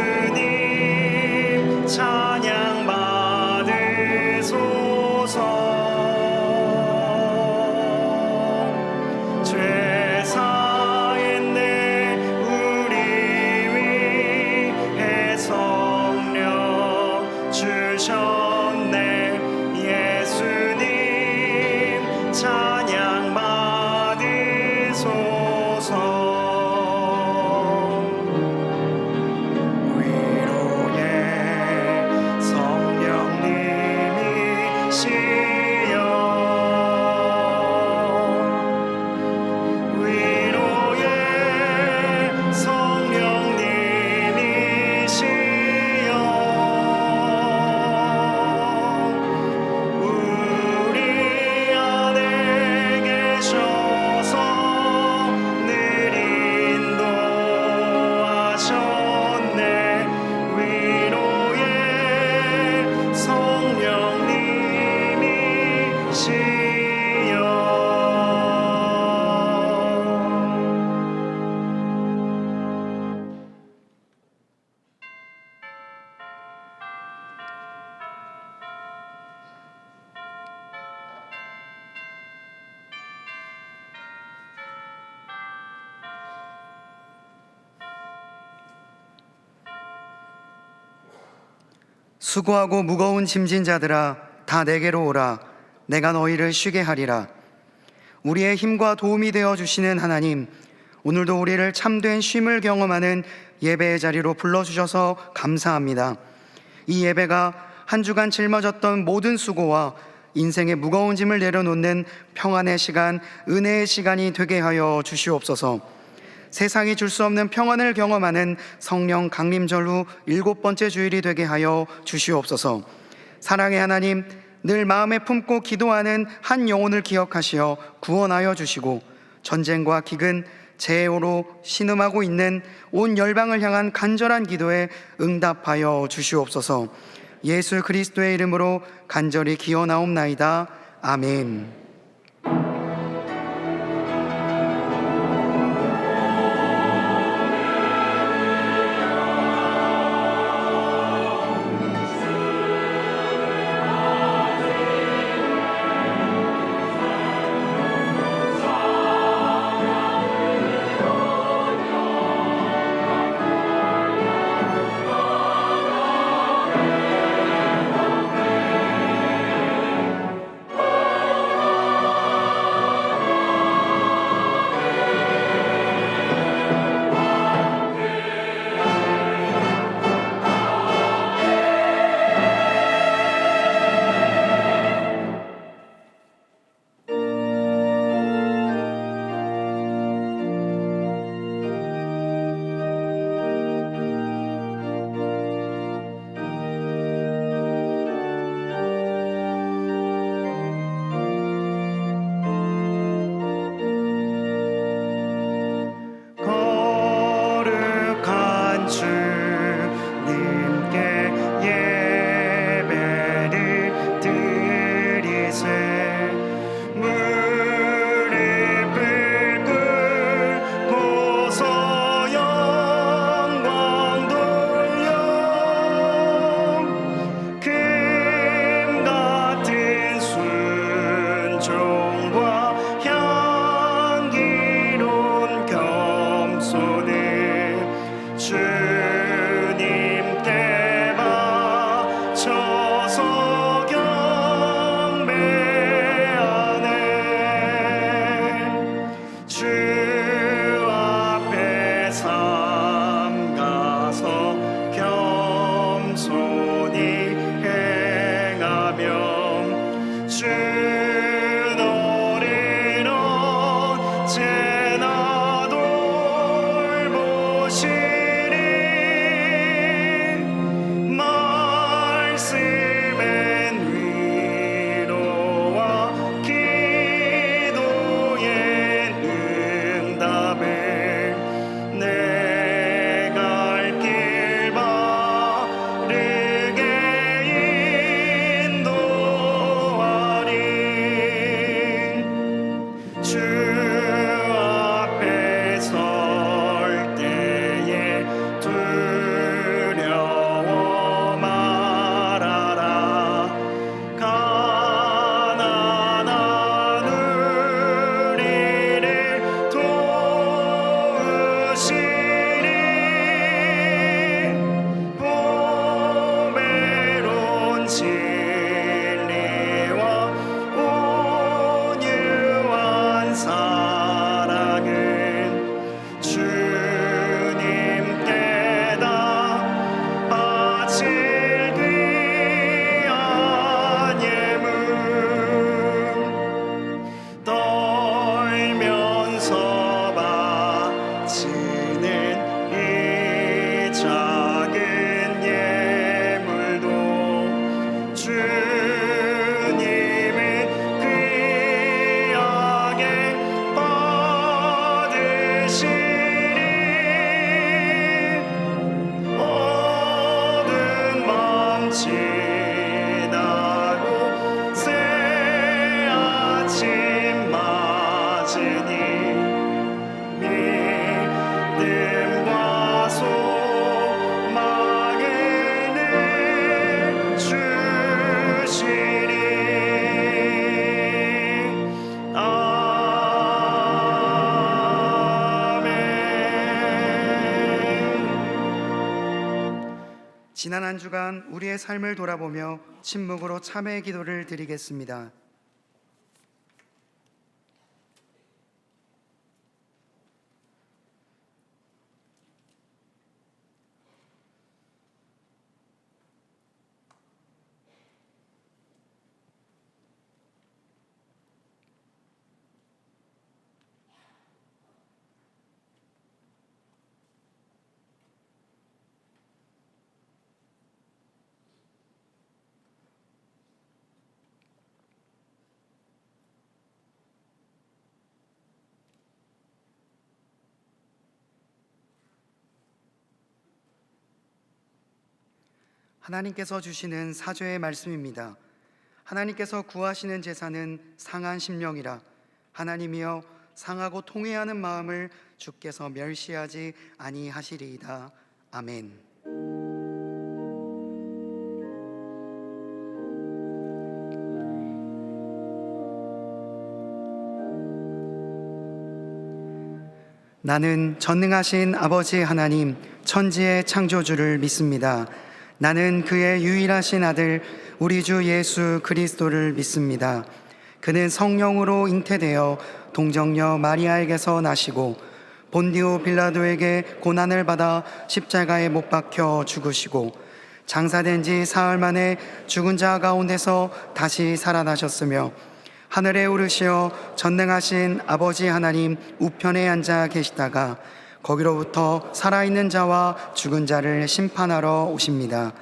예수님 찬양 받으소서. 죄 사했네 우리 위해 성령 주셨네. 예수님 찬양 받으소서. 수고하고 무거운 짐진 자들아 다 내게로 오라. 내가 너희를 쉬게 하리라. 우리의 힘과 도움이 되어 주시는 하나님, 오늘도 우리를 참된 쉼을 경험하는 예배의 자리로 불러주셔서 감사합니다. 이 예배가 한 주간 짊어졌던 모든 수고와 인생의 무거운 짐을 내려놓는 평안의 시간, 은혜의 시간이 되게 하여 주시옵소서. 세상이 줄 수 없는 평안을 경험하는 성령 강림절 후 7번째 주일이 되게 하여 주시옵소서. 사랑의 하나님, 늘 마음에 품고 기도하는 한 영혼을 기억하시어 구원하여 주시고, 전쟁과 기근, 재해로 신음하고 있는 온 열방을 향한 간절한 기도에 응답하여 주시옵소서. 예수 그리스도의 이름으로 간절히 기어나옵나이다. 아멘. 지나고 새 아침 맞으니 믿음과 소망을 늘 주시리. 지난 한 주간 우리의 삶을 돌아보며 침묵으로 참회의 기도를 드리겠습니다. 하나님께서 주시는 사죄의 말씀입니다. 하나님께서 구하시는 제사는 상한 심령이라. 하나님이여 상하고 통회하는 마음을 주께서 멸시하지 아니하시리이다. 아멘. 나는 전능하신 아버지 하나님, 천지의 창조주를 믿습니다. 나는 그의 유일하신 아들 우리 주 예수 그리스도를 믿습니다. 그는 성령으로 잉태되어 동정녀 마리아에게서 나시고 본디오 빌라도에게 고난을 받아 십자가에 못 박혀 죽으시고 장사된 지 사흘 만에 죽은 자 가운데서 다시 살아나셨으며 하늘에 오르시어 전능하신 아버지 하나님 우편에 앉아 계시다가 거기로부터 살아있는 자와 죽은 자를 심판하러 오십니다.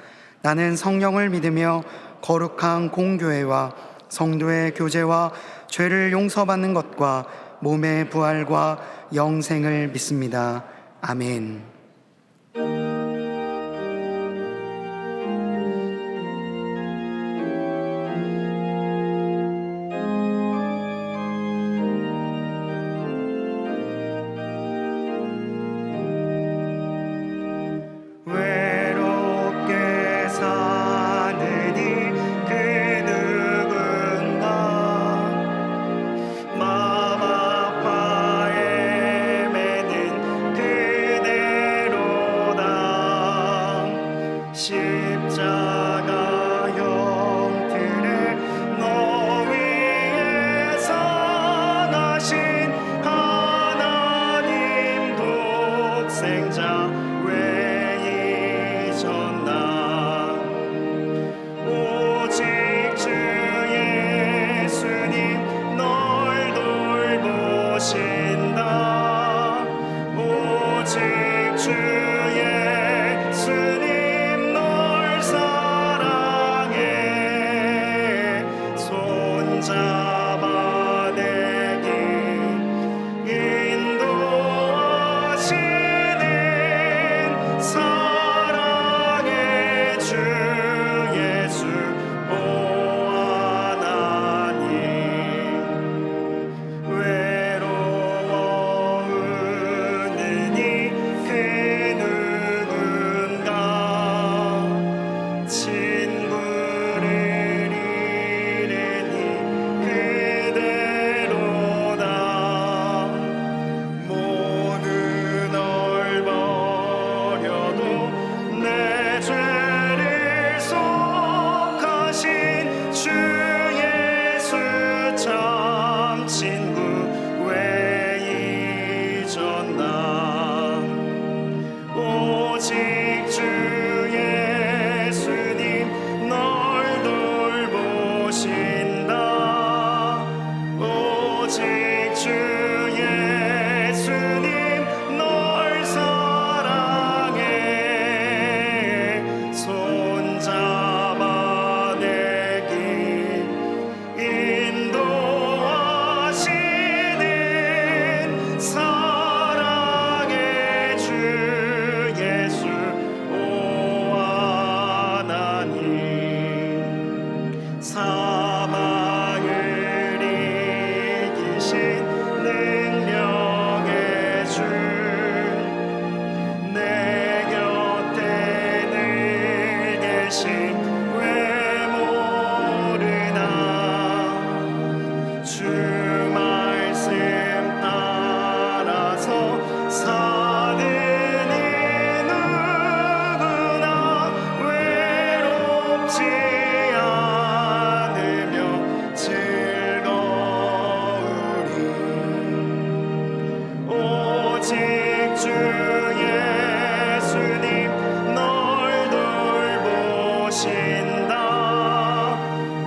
나는 성령을 믿으며 거룩한 공교회와 성도의 교제와 죄를 용서받는 것과 몸의 부활과 영생을 믿습니다. 아멘. 십자가 형틀에 너 위에 선하신 하나님 독생자 왜 잊었나. 오직 주 예수님 널 돌보신다. 오직 주 예수님 널 사랑한다.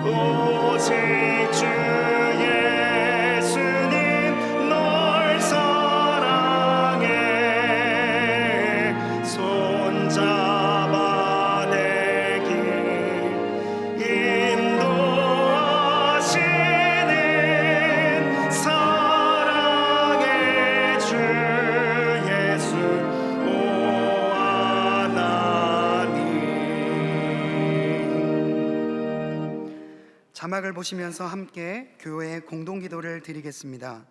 오직 주 예수님 널 사랑해 손잡아 내 길 인도하시는 사랑의 주 예수 오 하나님. 자막을 보시면서 함께 교회 공동기도를 드리겠습니다.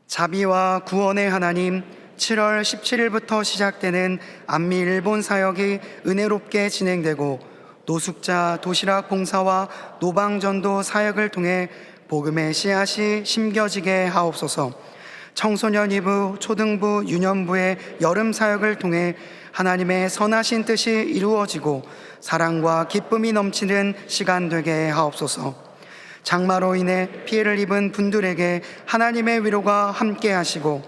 자비와 구원의 하나님, 7월 17일부터 시작되는 안미 일본 사역이 은혜롭게 진행되고 노숙자 도시락 봉사와 노방전도 사역을 통해 복음의 씨앗이 심겨지게 하옵소서. 청소년 2부, 초등부, 유년부의 여름 사역을 통해 하나님의 선하신 뜻이 이루어지고 사랑과 기쁨이 넘치는 시간 되게 하옵소서. 장마로 인해 피해를 입은 분들에게 하나님의 위로가 함께 하시고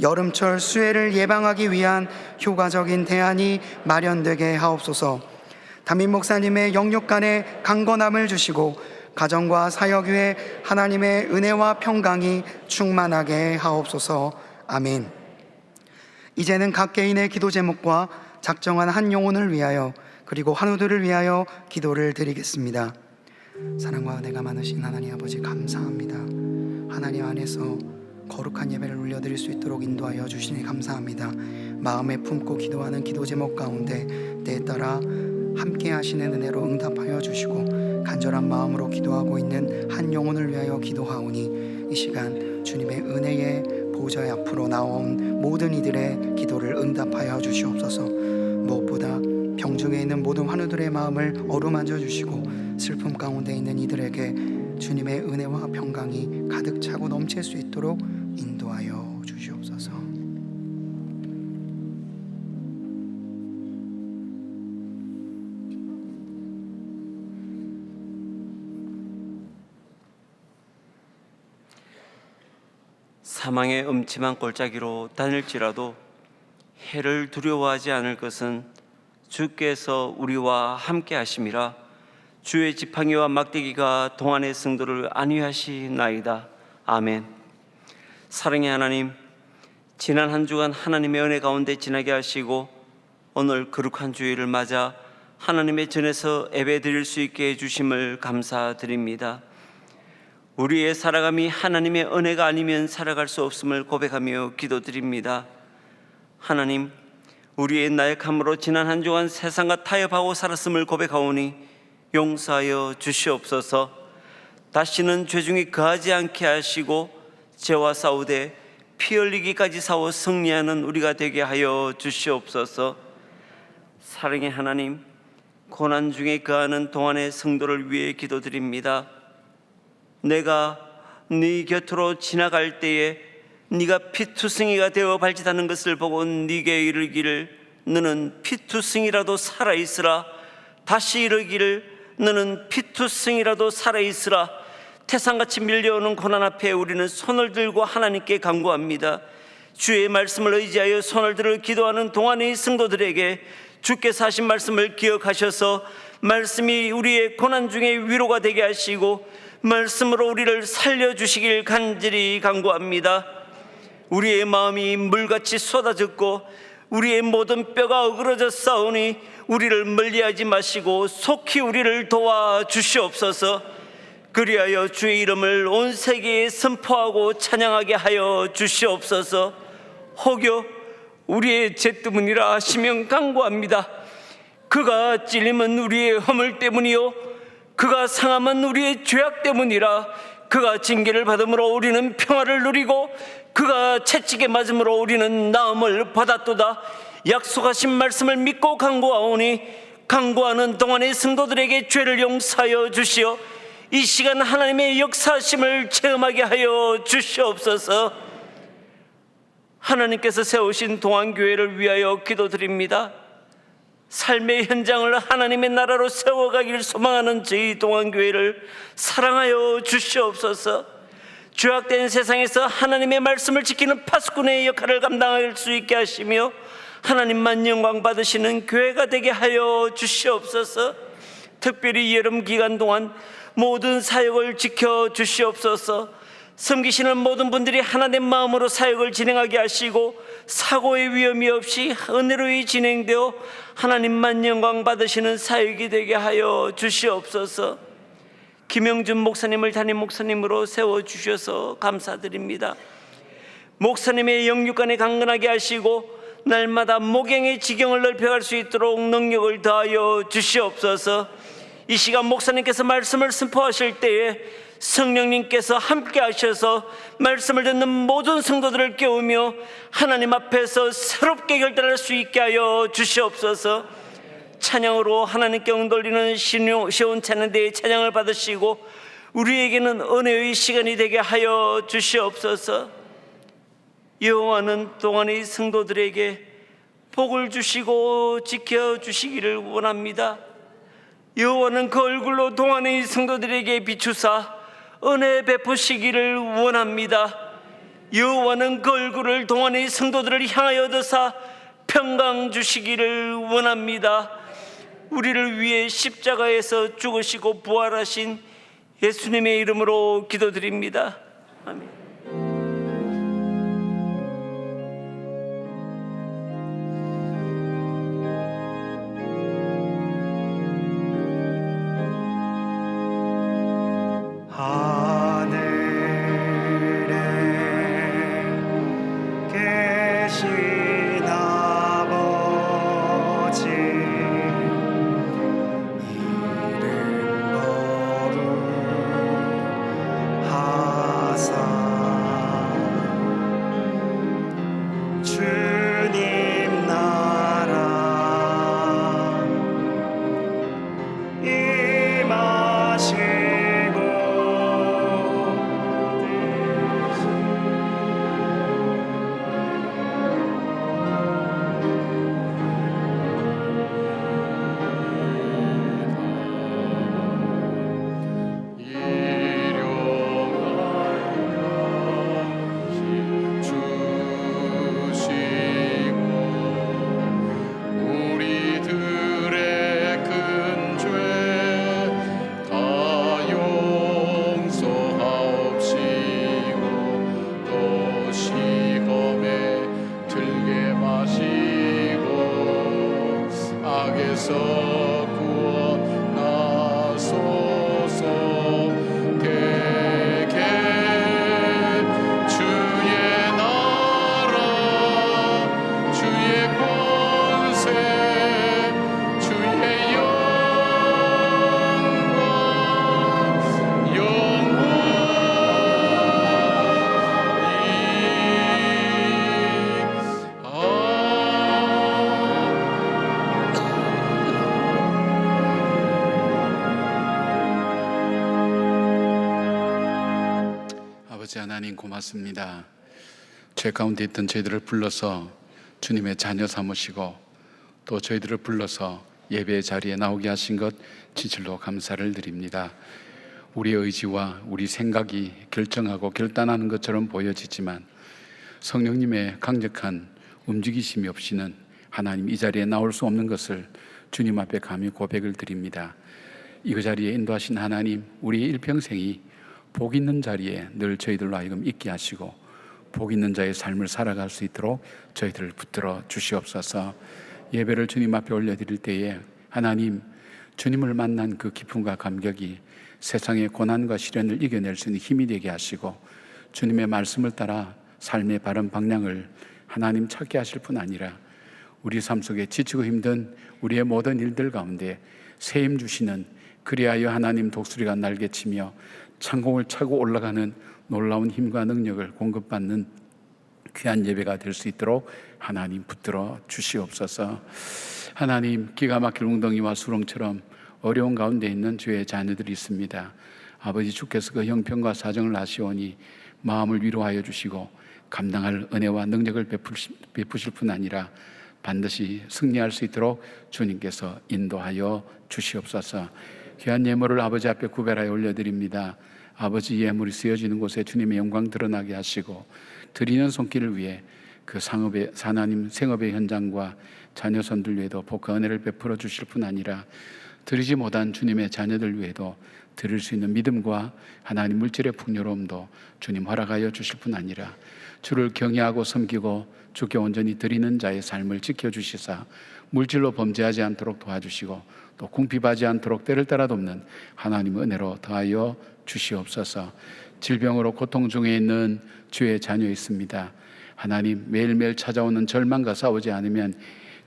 여름철 수해를 예방하기 위한 효과적인 대안이 마련되게 하옵소서. 담임 목사님의 영육간에 강건함을 주시고 가정과 사역 위에 하나님의 은혜와 평강이 충만하게 하옵소서. 아멘. 이제는 각 개인의 기도 제목과 작정한 한 영혼을 위하여 그리고 한우들을 위하여 기도를 드리겠습니다. 사랑과 은혜가 많으신 하나님 아버지, 감사합니다. 하나님 안에서 거룩한 예배를 올려드릴 수 있도록 인도하여 주시니 감사합니다. 마음에 품고 기도하는 기도 제목 가운데 때에 따라 함께 하시는 은혜로 응답하여 주시고 간절한 마음으로 기도하고 있는 한 영혼을 위하여 기도하오니 이 시간 주님의 은혜의 보좌 앞으로 나온 모든 이들의 기도를 응답하여 주시옵소서. 무엇보다 병중에 있는 모든 환우들의 마음을 어루만져 주시고 슬픔 가운데 있는 이들에게 주님의 은혜와 평강이 가득 차고 넘칠 수 있도록 인도하여 주시옵소서. 사망의 음침한 골짜기로 다닐지라도 해를 두려워하지 않을 것은 주께서 우리와 함께 하심이라. 주의 지팡이와 막대기가 동안의 성도를 안위하시나이다. 아멘. 사랑의 하나님, 지난 한 주간 하나님의 은혜 가운데 지나게 하시고 오늘 거룩한 주일을 맞아 하나님의 전에서 예배드릴 수 있게 해주심을 감사드립니다. 우리의 살아감이 하나님의 은혜가 아니면 살아갈 수 없음을 고백하며 기도드립니다. 하나님, 우리의 나약함으로 지난 한 주간 세상과 타협하고 살았음을 고백하오니 용서하여 주시옵소서. 다시는 죄중에 거하지 않게 하시고 죄와 싸우되 피 흘리기까지 싸워 승리하는 우리가 되게 하여 주시옵소서. 사랑의 하나님, 고난 중에 거하는 동안의 성도를 위해 기도드립니다. 내가 네 곁으로 지나갈 때에 네가 피투성이가 되어 발짓하는 것을 보고 네게 이르기를 너는 피투성이라도 살아있으라. 다시 이르기를 너는 피투성이라도 살아있으라. 태산같이 밀려오는 고난 앞에 우리는 손을 들고 하나님께 간구합니다. 주의 말씀을 의지하여 손을 들어 기도하는 동안의 성도들에게 주께서 하신 말씀을 기억하셔서 말씀이 우리의 고난 중에 위로가 되게 하시고 말씀으로 우리를 살려주시길 간절히 간구합니다. 우리의 마음이 물같이 쏟아졌고 우리의 모든 뼈가 어그러져 싸우니 우리를 멀리하지 마시고 속히 우리를 도와주시옵소서. 그리하여 주의 이름을 온 세계에 선포하고 찬양하게 하여 주시옵소서. 혹여 우리의 죄 때문이라 하시면 간구합니다. 그가 찔림은 우리의 허물 때문이요 그가 상함은 우리의 죄악 때문이라. 그가 징계를 받음으로 우리는 평화를 누리고 그가 채찍에 맞음으로 우리는 나음을 받았도다. 약속하신 말씀을 믿고 간구하오니 간구하는 동안의 성도들에게 죄를 용서하여 주시어 이 시간 하나님의 역사하심을 체험하게 하여 주시옵소서. 하나님께서 세우신 동안교회를 위하여 기도드립니다. 삶의 현장을 하나님의 나라로 세워가길 소망하는 저희 동안교회를 사랑하여 주시옵소서. 죄악된 세상에서 하나님의 말씀을 지키는 파수꾼의 역할을 감당할 수 있게 하시며 하나님만 영광 받으시는 교회가 되게 하여 주시옵소서. 특별히 여름 기간 동안 모든 사역을 지켜 주시옵소서. 섬기시는 모든 분들이 하나님 마음으로 사역을 진행하게 하시고 사고의 위험이 없이 은혜로이 진행되어 하나님만 영광 받으시는 사역이 되게 하여 주시옵소서. 김영준 목사님을 담임 목사님으로 세워주셔서 감사드립니다. 목사님의 영육간에 강건하게 하시고 날마다 목양의 지경을 넓혀갈 수 있도록 능력을 더하여 주시옵소서. 이 시간 목사님께서 말씀을 선포하실 때에 성령님께서 함께 하셔서 말씀을 듣는 모든 성도들을 깨우며 하나님 앞에서 새롭게 결단할 수 있게 하여 주시옵소서. 찬양으로 하나님께 엉돌리는 시온 찬양대의 찬양을 받으시고 우리에게는 은혜의 시간이 되게 하여 주시옵소서. 여호와는 동안의 성도들에게 복을 주시고 지켜주시기를 원합니다. 여호와는 그 얼굴로 동안의 성도들에게 비추사 은혜 베푸시기를 원합니다. 여호와는 그 얼굴을 동안의 성도들을 향하여 드사 평강 주시기를 원합니다. 우리를 위해 십자가에서 죽으시고 부활하신 예수님의 이름으로 기도드립니다. 아멘. 하나님 고맙습니다. 죄 가운데 있던 저희들을 불러서 주님의 자녀 삼으시고 또 저희들을 불러서 예배의 자리에 나오게 하신 것 진실로 감사를 드립니다. 우리의 의지와 우리 생각이 결정하고 결단하는 것처럼 보여지지만 성령님의 강력한 움직이심이 없이는 하나님 이 자리에 나올 수 없는 것을 주님 앞에 감히 고백을 드립니다. 이 자리에 인도하신 하나님, 우리의 일평생이 복 있는 자리에 늘 저희들로 하여금 있게 하시고 복 있는 자의 삶을 살아갈 수 있도록 저희들을 붙들어 주시옵소서. 예배를 주님 앞에 올려드릴 때에 하나님, 주님을 만난 그 기쁨과 감격이 세상의 고난과 시련을 이겨낼 수 있는 힘이 되게 하시고 주님의 말씀을 따라 삶의 바른 방향을 하나님 찾게 하실 뿐 아니라 우리 삶 속에 지치고 힘든 우리의 모든 일들 가운데 새 힘 주시는, 그리하여 하나님 독수리가 날개치며 창공을 차고 올라가는 놀라운 힘과 능력을 공급받는 귀한 예배가 될 수 있도록 하나님 붙들어 주시옵소서. 하나님, 기가 막힐 웅덩이와 수렁처럼 어려운 가운데 있는 주의 자녀들이 있습니다. 아버지, 주께서 그 형편과 사정을 아시오니 마음을 위로하여 주시고 감당할 은혜와 능력을 베푸실 뿐 아니라 반드시 승리할 수 있도록 주님께서 인도하여 주시옵소서. 귀한 예물을 아버지 앞에 구별하여 올려드립니다. 아버지, 예물이 쓰여지는 곳에 주님의 영광 드러나게 하시고 드리는 손길을 위해 그 상업의 하나님 생업의 현장과 자녀선들 위에도 복과 은혜를 베풀어 주실 뿐 아니라 드리지 못한 주님의 자녀들 위에도 드릴 수 있는 믿음과 하나님 물질의 풍요로움도 주님 허락하여 주실 뿐 아니라 주를 경외하고 섬기고 주께 온전히 드리는 자의 삶을 지켜주시사 물질로 범죄하지 않도록 도와주시고 또 궁핍하지 않도록 때를 따라 돕는 하나님의 은혜로 더하여 주시옵소서. 질병으로 고통 중에 있는 주의 자녀 있습니다. 하나님, 매일매일 찾아오는 절망과 싸우지 않으면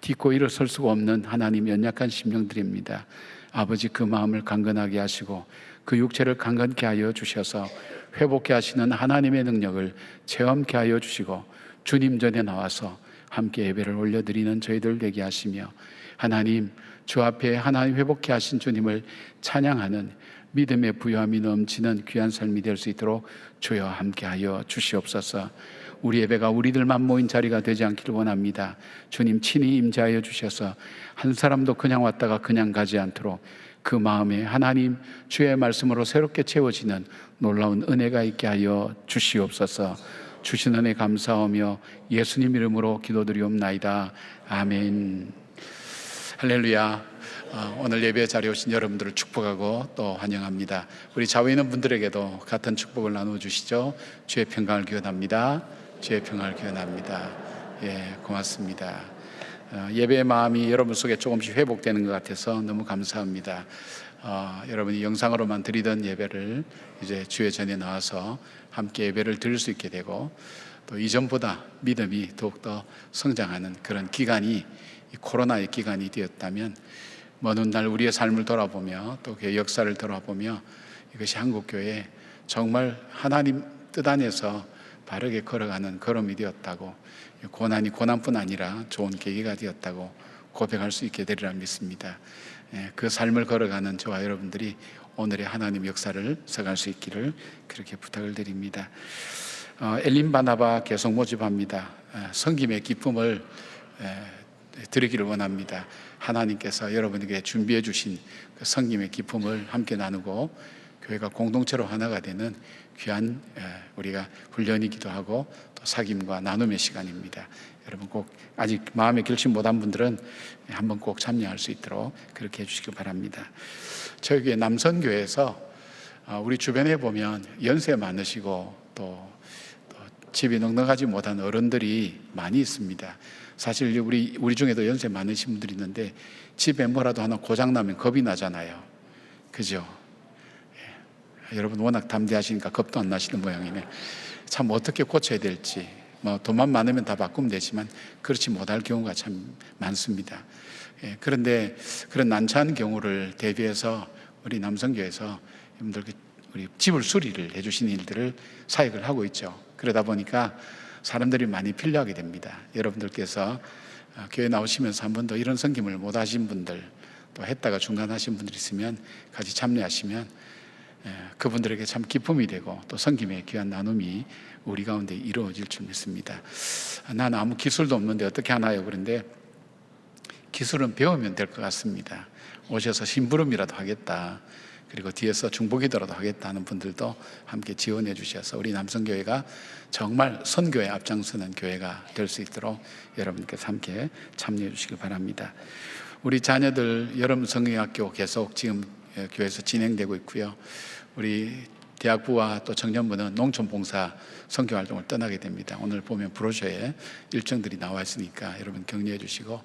딛고 일어설 수가 없는 하나님 연약한 심령들입니다. 아버지, 그 마음을 강건하게 하시고 그 육체를 강건케 하여 주셔서 회복케 하시는 하나님의 능력을 체험케 하여 주시고 주님 전에 나와서 함께 예배를 올려드리는 저희들 되게 하시며 하나님, 주 앞에 하나님 회복케 하신 주님을 찬양하는 믿음의 부요함이 넘치는 귀한 삶이 될 수 있도록 주여 함께하여 주시옵소서. 우리 예배가 우리들만 모인 자리가 되지 않기를 원합니다. 주님 친히 임재하여 주셔서 한 사람도 그냥 왔다가 그냥 가지 않도록 그 마음에 하나님 주의 말씀으로 새롭게 채워지는 놀라운 은혜가 있게 하여 주시옵소서. 주신 은혜 감사하며 예수님 이름으로 기도드리옵나이다. 아멘. 할렐루야. 오늘 예배 자리에 오신 여러분들을 축복하고 또 환영합니다. 우리 좌우에 있는 분들에게도 같은 축복을 나눠주시죠. 주의 평강을 기원합니다. 주의 평강을 기원합니다. 예, 고맙습니다. 예배의 마음이 여러분 속에 조금씩 회복되는 것 같아서 너무 감사합니다. 여러분이 영상으로만 드리던 예배를 이제 주의 전에 나와서 함께 예배를 드릴 수 있게 되고 또 이전보다 믿음이 더욱더 성장하는 그런 기간이 이 코로나의 기간이 되었다면 먼 훗날 우리의 삶을 돌아보며 또 그 역사를 돌아보며 이것이 한국교회 정말 하나님 뜻 안에서 바르게 걸어가는 걸음이 되었다고, 고난이 고난뿐 아니라 좋은 계기가 되었다고 고백할 수 있게 되리라 믿습니다. 그 삶을 걸어가는 저와 여러분들이 오늘의 하나님 역사를 써갈 수 있기를 그렇게 부탁을 드립니다. 엘린 바나바 계속 모집합니다. 섬김의 기쁨을 드리기를 원합니다. 하나님께서 여러분에게 준비해 주신 그 섬김의 기쁨을 함께 나누고 교회가 공동체로 하나가 되는 귀한 우리가 훈련이기도 하고 또 사귐과 나눔의 시간입니다. 여러분 꼭 아직 마음에 결심 못한 분들은 한번 꼭 참여할 수 있도록 그렇게 해주시기 바랍니다. 저희 교회 남선교회에서 우리 주변에 보면 연세 많으시고 또 집이 넉넉하지 못한 어른들이 많이 있습니다. 사실 우리 중에도 연세 많으신 분들이 있는데 집에 뭐라도 하나 고장나면 겁이 나잖아요. 그죠? 여러분 워낙 담대하시니까 겁도 안 나시는 모양이네. 참 어떻게 고쳐야 될지, 뭐 돈만 많으면 다 바꾸면 되지만 그렇지 못할 경우가 참 많습니다. 그런데 그런 난처한 경우를 대비해서 우리 남성교회에서 여러분들 우리 집을 수리를 해주시는 일들을 사역을 하고 있죠. 그러다 보니까 사람들이 많이 필요하게 됩니다. 여러분들께서 교회 나오시면서 한 번도 이런 섬김을 못 하신 분들, 또 했다가 중단하신 분들 있으면 같이 참여하시면 그분들에게 참 기쁨이 되고 또 섬김의 귀한 나눔이 우리 가운데 이루어질 줄 믿습니다. 난 아무 기술도 없는데 어떻게 하나요? 그런데 기술은 배우면 될 것 같습니다. 오셔서 심부름이라도 하겠다, 그리고 뒤에서 중보기도라도 하겠다는 분들도 함께 지원해 주셔서 우리 남성교회가 정말 선교에 앞장서는 교회가 될 수 있도록 여러분께서 함께 참여해 주시기 바랍니다. 우리 자녀들 여름 성경학교 계속 지금 교회에서 진행되고 있고요. 우리 대학부와 또 청년부는 농촌봉사 선교활동을 떠나게 됩니다. 오늘 보면 브로셔에 일정들이 나와 있으니까 여러분 격려해 주시고,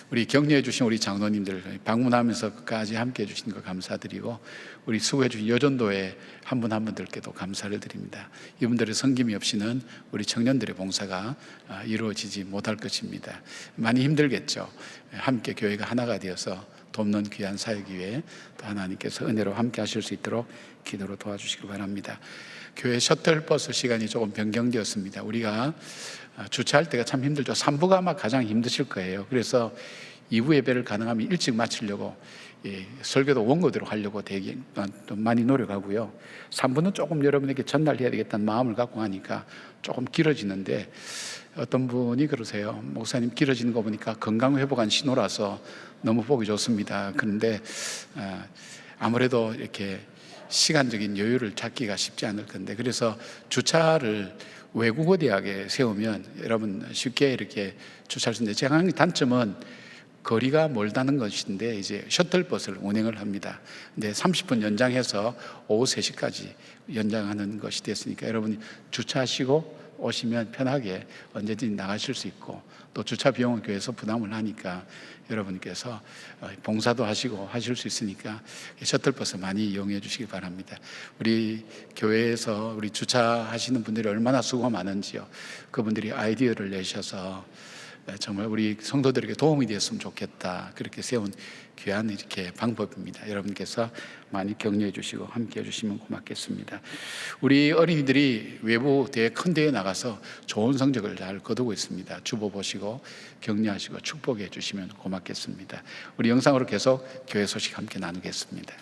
우리 격려해 주신 우리 장로님들 방문하면서 끝까지 함께 해 주시는 거 감사드리고, 우리 수고해 주신 여전도의 한 분 한 분들께도 감사를 드립니다. 이분들의 섬김이 없이는 우리 청년들의 봉사가 이루어지지 못할 것입니다. 많이 힘들겠죠. 함께 교회가 하나가 되어서 돕는 귀한 사역 위에 또 하나님께서 은혜로 함께 하실 수 있도록 기도로 도와주시기 바랍니다. 교회 셔틀버스 시간이 조금 변경되었습니다. 우리가 주차할 때가 참 힘들죠. 3부가 아마 가장 힘드실 거예요. 그래서 2부 예배를 가능하면 일찍 마치려고 설교도 원고대로 하려고 되게 많이 노력하고요. 3부는 조금 여러분에게 전달해야 되겠다는 마음을 갖고 하니까 조금 길어지는데, 어떤 분이 그러세요. 목사님, 길어지는 거 보니까 건강 회복한 신호라서 너무 보기 좋습니다. 그런데 아무래도 이렇게 시간적인 여유를 찾기가 쉽지 않을 건데, 그래서 주차를 외국어 대학에 세우면 여러분 쉽게 이렇게 주차할 수 있는데, 제가 하는 단점은 거리가 멀다는 것인데 이제 셔틀버스를 운행을 합니다. 근데 30분 연장해서 오후 3시까지 연장하는 것이 됐으니까 여러분이 주차하시고 오시면 편하게 언제든지 나가실 수 있고, 또 주차 비용은 교회에서 부담을 하니까 여러분께서 봉사도 하시고 하실 수 있으니까 셔틀버스 많이 이용해 주시기 바랍니다. 우리 교회에서 우리 주차하시는 분들이 얼마나 수고가 많은지요. 그분들이 아이디어를 내셔서 정말 우리 성도들에게 도움이 되었으면 좋겠다, 그렇게 세운 귀한 이렇게 방법입니다. 여러분께서 많이 격려해 주시고 함께 해 주시면 고맙겠습니다. 우리 어린이들이 외부 대회, 큰 대회에 나가서 좋은 성적을 잘 거두고 있습니다. 주보 보시고 격려하시고 축복해 주시면 고맙겠습니다. 우리 영상으로 계속 교회 소식 함께 나누겠습니다.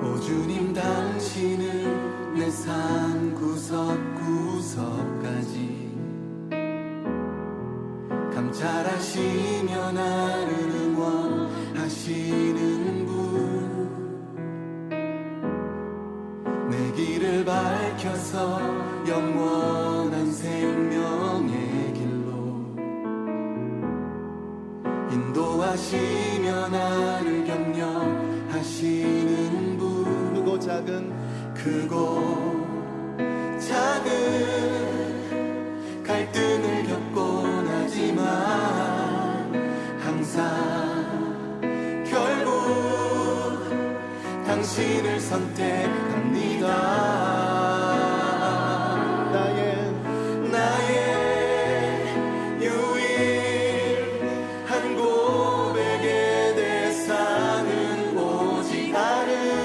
오 주님, 당신은 내 삶 구석구석까지 감찰하시며 나를 응원하시는 분, 내 길을 밝혀서 영원한 생명의 길로 인도하시며 나를 격려하시는 분, 크고 작은 갈등을 겪곤 하지만 항상 결국 당신을 선택합니다. 나의 유일한 고백의 대상은 오직 아름다운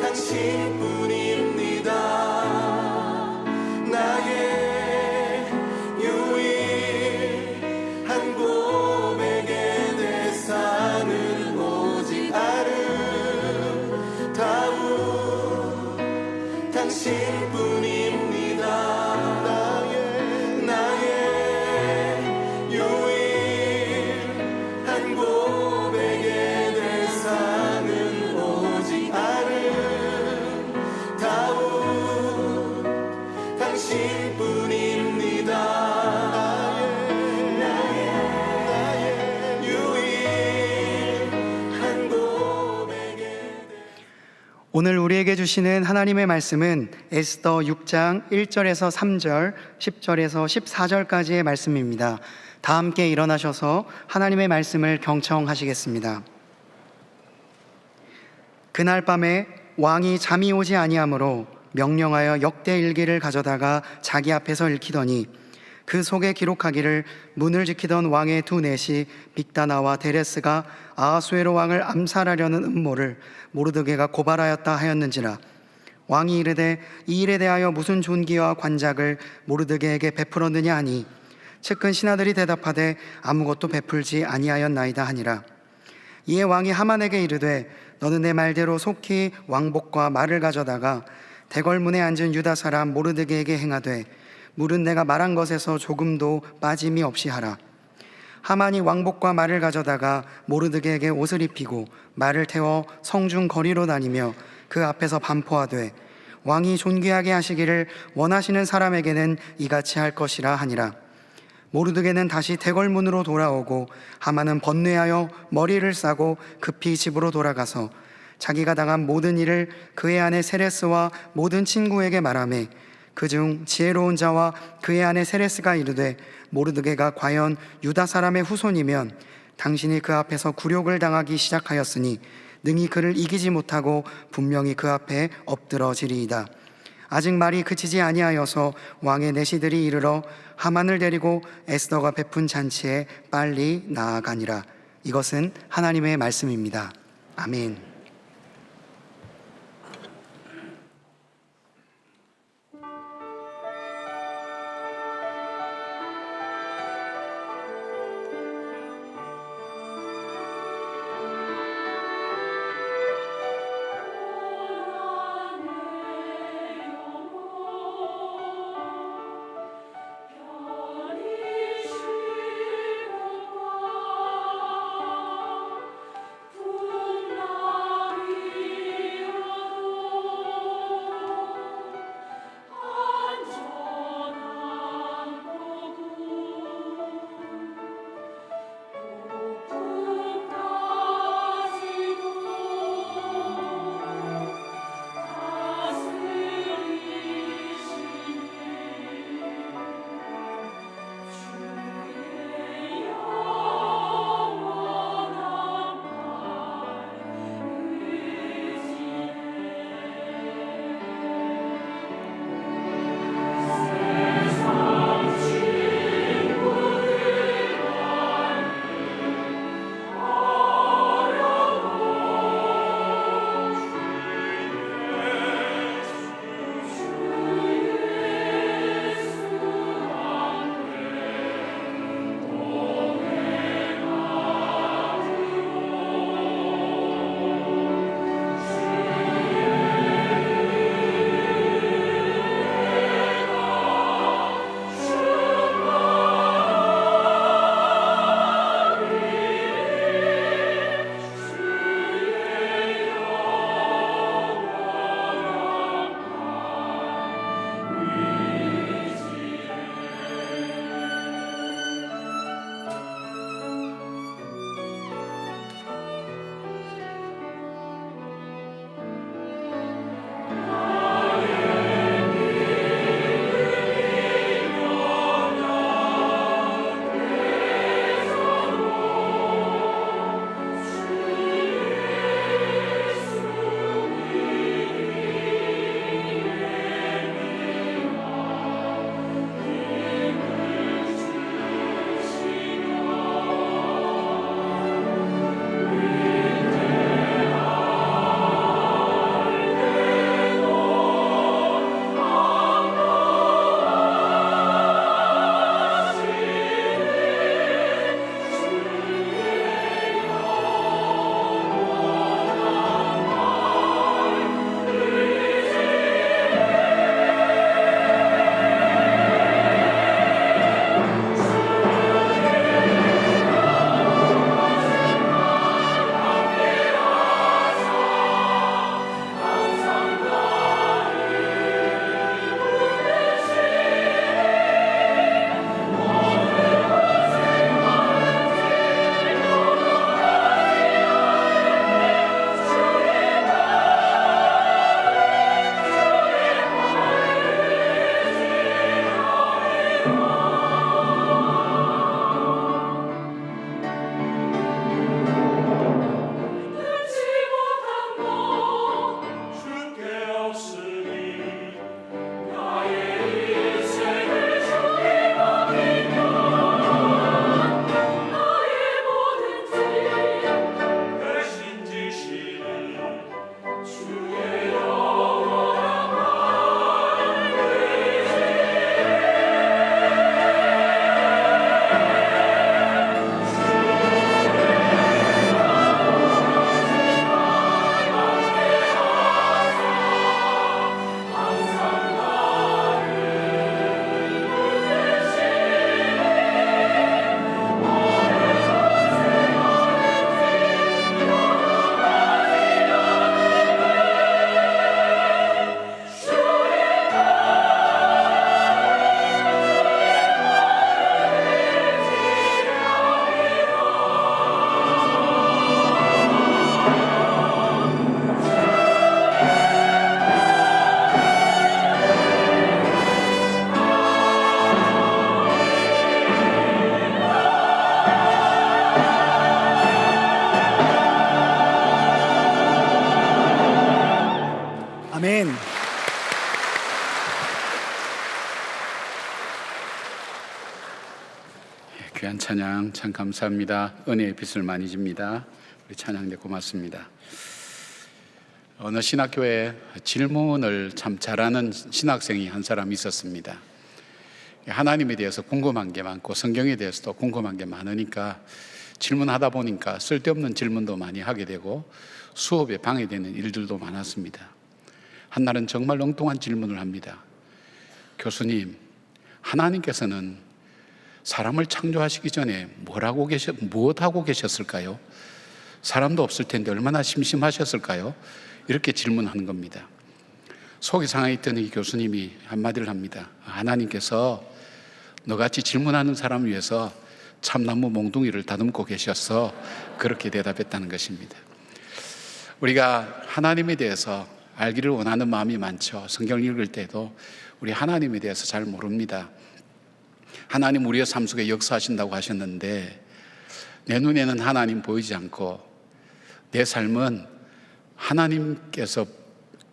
당신뿐입니다. 나의 유일한 고백의 대상은 오직 아름다운 당신뿐입니다. 나의 유일한 고백의 대상은 오직 아름다운 당신뿐입니다. 나의 유일한 고백의 오늘 우리에게 주시는 하나님의 말씀은 에스더 6장 1절에서 3절, 10절에서 14절까지의 말씀입니다. 다 함께 일어나셔서 하나님의 말씀을 경청하시겠습니다. 그날 밤에 왕이 잠이 오지 아니하므로 명령하여 역대 일기를 가져다가 자기 앞에서 읽히더니 그 속에 기록하기를 문을 지키던 왕의 두 내시 빅다나와 데레스가 아하수에로 왕을 암살하려는 음모를 모르드게가 고발하였다 하였는지라. 왕이 이르되 이 일에 대하여 무슨 존귀와 관작을 모르드게에게 베풀었느냐 하니 측근 신하들이 대답하되 아무것도 베풀지 아니하였나이다 하니라. 이에 왕이 하만에게 이르되 너는 내 말대로 속히 왕복과 말을 가져다가 대궐문에 앉은 유다 사람 모르드게에게 행하되 물은 내가 말한 것에서 조금도 빠짐이 없이 하라. 하만이 왕복과 말을 가져다가 모르드게에게 옷을 입히고 말을 태워 성중 거리로 다니며 그 앞에서 반포하되 왕이 존귀하게 하시기를 원하시는 사람에게는 이같이 할 것이라 하니라. 모르드게는 다시 대궐문으로 돌아오고 하만은 번뇌하여 머리를 싸고 급히 집으로 돌아가서 자기가 당한 모든 일을 그의 아내 세레스와 모든 친구에게 말하매 그중 지혜로운 자와 그의 아내 세레스가 이르되 모르드게가 과연 유다 사람의 후손이면 당신이 그 앞에서 굴욕을 당하기 시작하였으니 능히 그를 이기지 못하고 분명히 그 앞에 엎드러지리이다. 아직 말이 그치지 아니하여서 왕의 내시들이 이르러 하만을 데리고 에스더가 베푼 잔치에 빨리 나아가니라. 이것은 하나님의 말씀입니다. 아멘. 나 귀한 찬양 참 감사합니다. 은혜의 빛을 많이 줍니다. 우리 찬양대 고맙습니다. 어느 신학교에 질문을 참 잘하는 신학생이 한 사람 있었습니다. 하나님에 대해서 궁금한 게 많고 성경에 대해서도 궁금한 게 많으니까 질문하다 보니까 쓸데없는 질문도 많이 하게 되고 수업에 방해되는 일들도 많았습니다. 한날은 정말 엉뚱한 질문을 합니다. 교수님, 하나님께서는 사람을 창조하시기 전에 무엇하고 계셨을까요? 사람도 없을 텐데 얼마나 심심하셨을까요? 이렇게 질문하는 겁니다. 속이 상해있던 이 교수님이 한마디를 합니다. 하나님께서 너같이 질문하는 사람을 위해서 참나무 몽둥이를 다듬고 계셔서 그렇게 대답했다는 것입니다. 우리가 하나님에 대해서 알기를 원하는 마음이 많죠. 성경을 읽을 때도 우리 하나님에 대해서 잘 모릅니다. 하나님 우리의 삶 속에 역사하신다고 하셨는데 내 눈에는 하나님 보이지 않고 내 삶은 하나님께서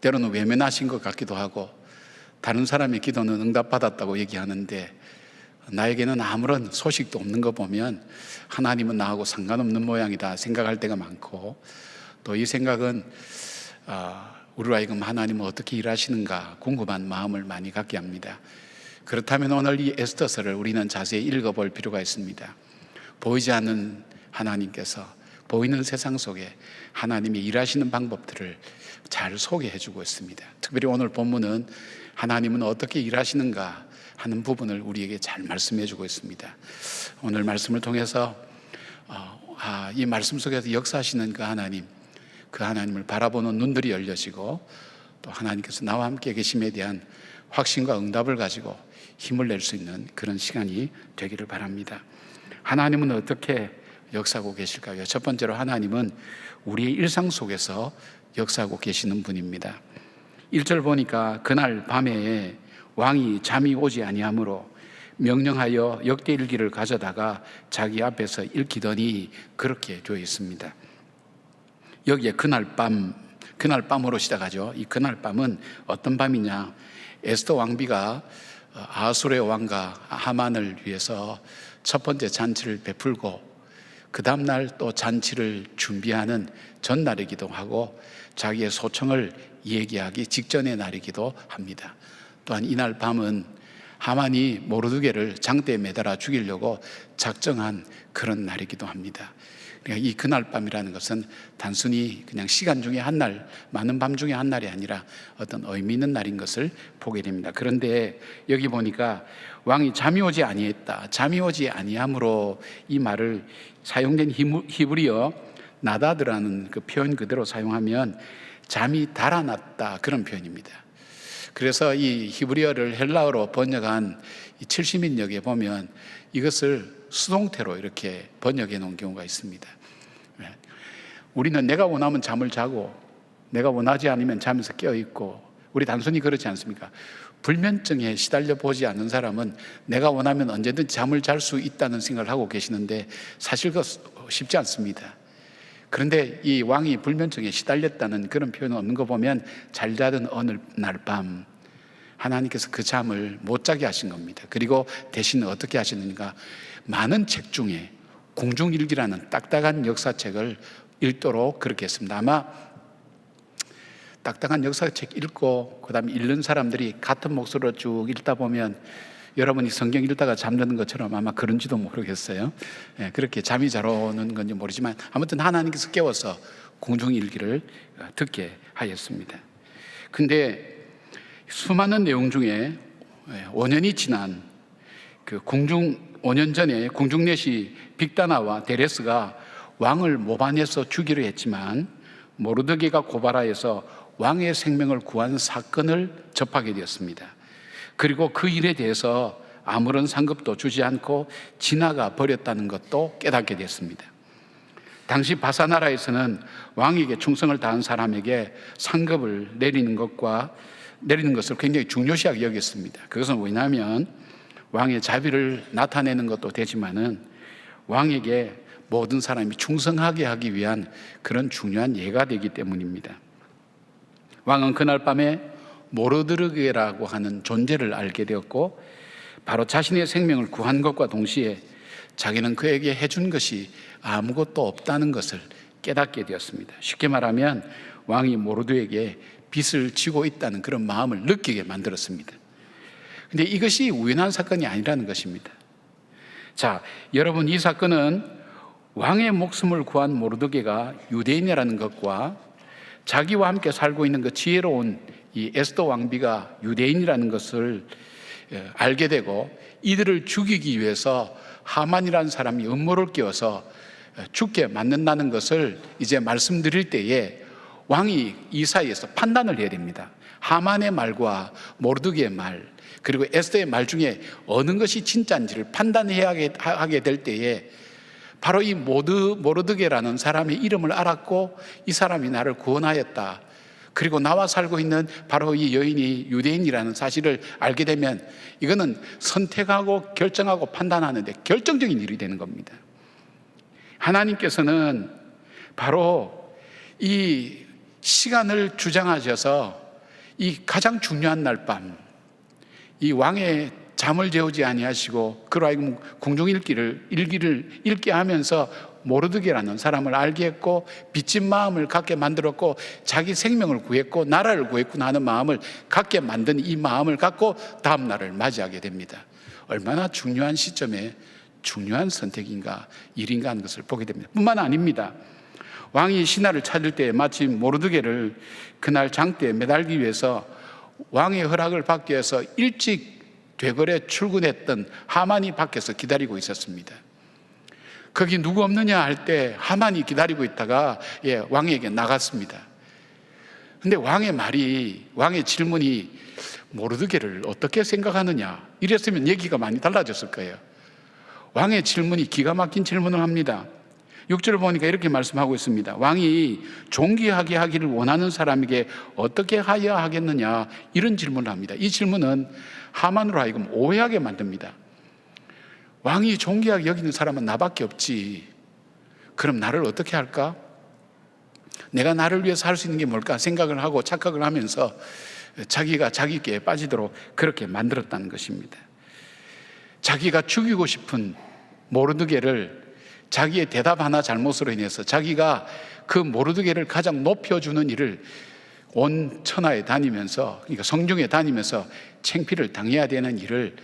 때로는 외면하신 것 같기도 하고 다른 사람의 기도는 응답받았다고 얘기하는데 나에게는 아무런 소식도 없는 거 보면 하나님은 나하고 상관없는 모양이다 생각할 때가 많고 또 이 생각은 우리로 하여금 하나님은 어떻게 일하시는가 궁금한 마음을 많이 갖게 합니다. 그렇다면 오늘 이 에스더서를 우리는 자세히 읽어볼 필요가 있습니다. 보이지 않는 하나님께서 보이는 세상 속에 하나님이 일하시는 방법들을 잘 소개해주고 있습니다. 특별히 오늘 본문은 하나님은 어떻게 일하시는가 하는 부분을 우리에게 잘 말씀해주고 있습니다. 오늘 말씀을 통해서 이 말씀 속에서 역사하시는 그 하나님을 바라보는 눈들이 열려지고 또 하나님께서 나와 함께 계심에 대한 확신과 응답을 가지고 힘을 낼 수 있는 그런 시간이 되기를 바랍니다. 하나님은 어떻게 역사하고 계실까요? 첫 번째로 하나님은 우리의 일상 속에서 역사하고 계시는 분입니다. 1절 보니까 그날 밤에 왕이 잠이 오지 아니하므로 명령하여 역대일기를 가져다가 자기 앞에서 읽히더니 그렇게 되어 있습니다. 여기에 그날 밤으로 시작하죠. 이 그날 밤은 어떤 밤이냐? 에스더 왕비가 아수르의 왕과 하만을 위해서 첫 번째 잔치를 베풀고 그 다음날 또 잔치를 준비하는 전날이기도 하고 자기의 소청을 얘기하기 직전의 날이기도 합니다. 또한 이날 밤은 하만이 모르드게를 장대에 매달아 죽이려고 작정한 그런 날이기도 합니다. 그러니까 이 그날 밤이라는 것은 단순히 그냥 시간 중에 한 날, 많은 밤 중에 한 날이 아니라 어떤 의미 있는 날인 것을 보게 됩니다. 그런데 여기 보니까 왕이 잠이 오지 아니했다, 잠이 오지 아니함으로 이 말을 사용된 히브리어 나다드라는 그 표현 그대로 사용하면 잠이 달아났다 그런 표현입니다. 그래서 이 히브리어를 헬라어로 번역한 이 70인역에 보면 이것을 수동태로 이렇게 번역해 놓은 경우가 있습니다. 우리는 내가 원하면 잠을 자고 내가 원하지 않으면 잠에서 깨어 있고 우리 단순히 그렇지 않습니까? 불면증에 시달려 보지 않는 사람은 내가 원하면 언제든지 잠을 잘 수 있다는 생각을 하고 계시는데 사실 그거 쉽지 않습니다. 그런데 이 왕이 불면증에 시달렸다는 그런 표현은 없는 거 보면 잘 자던 어느 날 밤 하나님께서 그 잠을 못 자게 하신 겁니다. 그리고 대신 어떻게 하시는가? 많은 책 중에 궁중일기라는 딱딱한 역사책을 읽도록 그렇게 했습니다. 아마 딱딱한 역사책 읽고 그 다음에 읽는 사람들이 같은 목소리로 쭉 읽다 보면 여러분이 성경 읽다가 잠드는 것처럼 아마 그런지도 모르겠어요. 그렇게 잠이 잘 오는 건지 모르지만 아무튼 하나님께서 깨워서 궁중일기를 듣게 하였습니다. 근데 수많은 내용 중에 5년이 지난 5년 전에 궁중내시 빅다나와 데레스가 왕을 모반해서 죽이려 했지만 모르드게가 고발하여서 왕의 생명을 구한 사건을 접하게 되었습니다. 그리고 그 일에 대해서 아무런 상급도 주지 않고 지나가 버렸다는 것도 깨닫게 됐습니다. 당시 바사나라에서는 왕에게 충성을 다한 사람에게 상급을 내리는 것을 굉장히 중요시하게 여겼습니다. 그것은 왜냐하면 왕의 자비를 나타내는 것도 되지만은 왕에게 모든 사람이 충성하게 하기 위한 그런 중요한 예가 되기 때문입니다. 왕은 그날 밤에 모르드게라고 하는 존재를 알게 되었고 바로 자신의 생명을 구한 것과 동시에 자기는 그에게 해준 것이 아무것도 없다는 것을 깨닫게 되었습니다. 쉽게 말하면 왕이 모르드에게 빚을 지고 있다는 그런 마음을 느끼게 만들었습니다. 근데 이것이 우연한 사건이 아니라는 것입니다. 자, 여러분, 이 사건은 왕의 목숨을 구한 모르드게가 유대인이라는 것과 자기와 함께 살고 있는 그 지혜로운 이 에스더 왕비가 유대인이라는 것을 알게 되고, 이들을 죽이기 위해서 하만이라는 사람이 음모를 끼워서 죽게 만든다는 것을 이제 말씀드릴 때에 왕이 이 사이에서 판단을 해야 됩니다. 하만의 말과 모르드게의 말, 그리고 에스더의 말 중에 어느 것이 진짜인지를 판단해야 하게 될 때에 바로 이 모르드게라는 사람의 이름을 알았고, 이 사람이 나를 구원하였다, 그리고 나와 살고 있는 바로 이 여인이 유대인이라는 사실을 알게 되면 이거는 선택하고 결정하고 판단하는데 결정적인 일이 되는 겁니다. 하나님께서는 바로 이 시간을 주장하셔서 이 가장 중요한 날 밤, 이 왕의 잠을 재우지 아니하시고 그로 하여금 궁중일기를 읽게 하면서 모르드게라는 사람을 알게 했고, 빚진 마음을 갖게 만들었고, 자기 생명을 구했고 나라를 구했구나 하는 마음을 갖게 만든 이 마음을 갖고 다음 날을 맞이하게 됩니다. 얼마나 중요한 시점에 중요한 선택인가, 일인가 하는 것을 보게 됩니다. 뿐만 아닙니다. 왕이 신하를 찾을 때 마침 모르드게를 그날 장대에 매달기 위해서 왕의 허락을 받기 위해서 일찍 되거래 출근했던 하만이 밖에서 기다리고 있었습니다. 거기 누구 없느냐 할 때 하만이 기다리고 있다가 왕에게 나갔습니다. 근데 왕의 질문이 모르드게를 어떻게 생각하느냐 이랬으면 얘기가 많이 달라졌을 거예요. 왕의 질문이 기가 막힌 질문을 합니다. 6절을 보니까 이렇게 말씀하고 있습니다. 왕이 존귀하게 하기를 원하는 사람에게 어떻게 하여야 하겠느냐, 이런 질문을 합니다. 이 질문은 하만으로 하여금 오해하게 만듭니다. 왕이 존귀하게 여기는 사람은 나밖에 없지, 그럼 나를 어떻게 할까? 내가 나를 위해서 할 수 있는 게 뭘까 생각을 하고 착각을 하면서 자기가 자기께 빠지도록 그렇게 만들었다는 것입니다. 자기가 죽이고 싶은 모르드게를 자기의 대답 하나 잘못으로 인해서 자기가 그 모르드게를 가장 높여주는 일을 온 천하에 다니면서, 그러니까 성중에 다니면서 창피를 당해야 되는 일을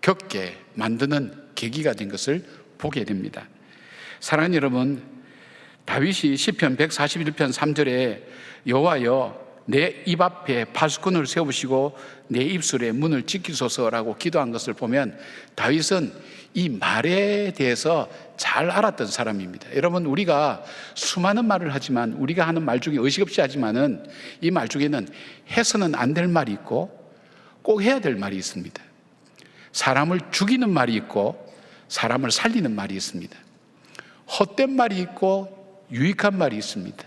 겪게 만드는 계기가 된 것을 보게 됩니다. 사랑하는 여러분, 다윗이 시편 141편 3절에 여호와여 내 입 앞에 파수꾼을 세우시고 내 입술에 문을 지키소서라고 기도한 것을 보면 다윗은 이 말에 대해서 잘 알았던 사람입니다. 여러분, 우리가 수많은 말을 하지만, 우리가 하는 말 중에 의식 없이 하지만은 이 말 중에는 해서는 안 될 말이 있고 꼭 해야 될 말이 있습니다. 사람을 죽이는 말이 있고 사람을 살리는 말이 있습니다. 헛된 말이 있고 유익한 말이 있습니다.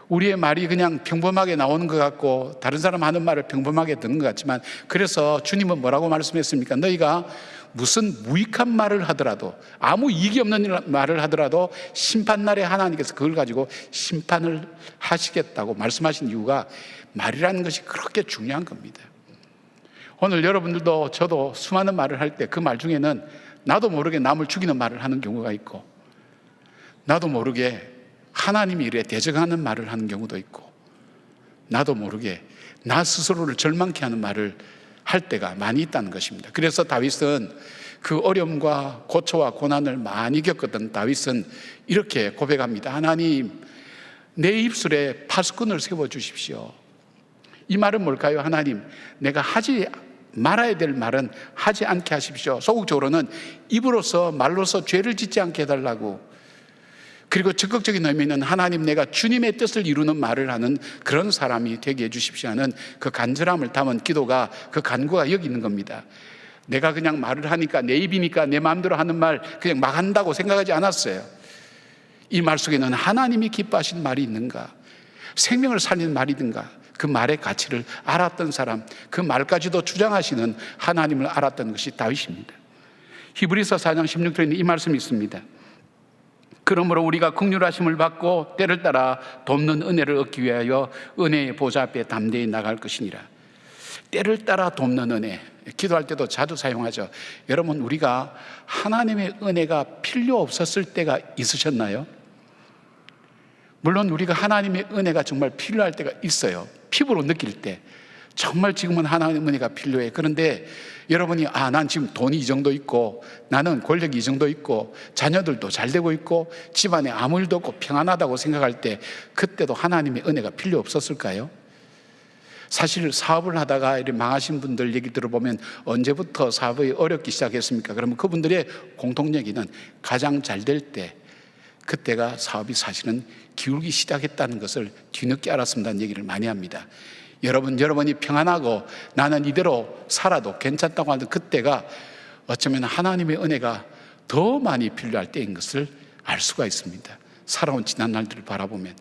우리의 말이 그냥 평범하게 나오는 것 같고 다른 사람 하는 말을 평범하게 듣는 것 같지만, 그래서 주님은 뭐라고 말씀했습니까? 너희가 무슨 무익한 말을 하더라도, 아무 이익이 없는 말을 하더라도 심판날에 하나님께서 그걸 가지고 심판을 하시겠다고 말씀하신 이유가 말이라는 것이 그렇게 중요한 겁니다. 오늘 여러분들도 저도 수많은 말을 할 때 그 말 중에는 나도 모르게 남을 죽이는 말을 하는 경우가 있고, 나도 모르게 하나님이 이래 대적하는 말을 하는 경우도 있고, 나도 모르게 나 스스로를 절망케 하는 말을 할 때가 많이 있다는 것입니다. 그래서 다윗은 그 어려움과 고초와 고난을 많이 겪었던 다윗은 이렇게 고백합니다. 하나님, 내 입술에 파수꾼을 세워주십시오. 이 말은 뭘까요? 하나님, 내가 하지 말아야 될 말은 하지 않게 하십시오. 소극적으로는 입으로서 말로서 죄를 짓지 않게 해달라고, 그리고 적극적인 의미는 하나님, 내가 주님의 뜻을 이루는 말을 하는 그런 사람이 되게 해주십시오 하는 그 간절함을 담은 기도가, 그 간구가 여기 있는 겁니다. 내가 그냥 말을 하니까, 내 입이니까 내 마음대로 하는 말 그냥 막 한다고 생각하지 않았어요. 이 말 속에는 하나님이 기뻐하신 말이 있는가, 생명을 살리는 말이든가, 그 말의 가치를 알았던 사람, 그 말까지도 주장하시는 하나님을 알았던 것이 다윗입니다. 히브리서 4장 16절에 이 말씀이 있습니다. 그러므로 우리가 긍휼하심을 받고 때를 따라 돕는 은혜를 얻기 위하여 은혜의 보좌 앞에 담대히 나갈 것이니라. 때를 따라 돕는 은혜, 기도할 때도 자주 사용하죠. 여러분, 우리가 하나님의 은혜가 필요 없었을 때가 있으셨나요? 물론 우리가 하나님의 은혜가 정말 필요할 때가 있어요. 피부로 느낄 때 정말 지금은 하나님의 은혜가 필요해. 그런데 여러분이 난 지금 돈이 이 정도 있고, 나는 권력이 이 정도 있고, 자녀들도 잘 되고 있고, 집안에 아무 일도 없고 평안하다고 생각할 때, 그때도 하나님의 은혜가 필요 없었을까요? 사실 사업을 하다가 이렇게 망하신 분들 얘기 들어보면 언제부터 사업이 어렵기 시작했습니까? 그러면 그분들의 공통 얘기는 가장 잘 될 때, 그때가 사업이 사실은 기울기 시작했다는 것을 뒤늦게 알았습니다는 얘기를 많이 합니다. 여러분이 평안하고 나는 이대로 살아도 괜찮다고 하는 그때가 어쩌면 하나님의 은혜가 더 많이 필요할 때인 것을 알 수가 있습니다. 살아온 지난 날들을 바라보면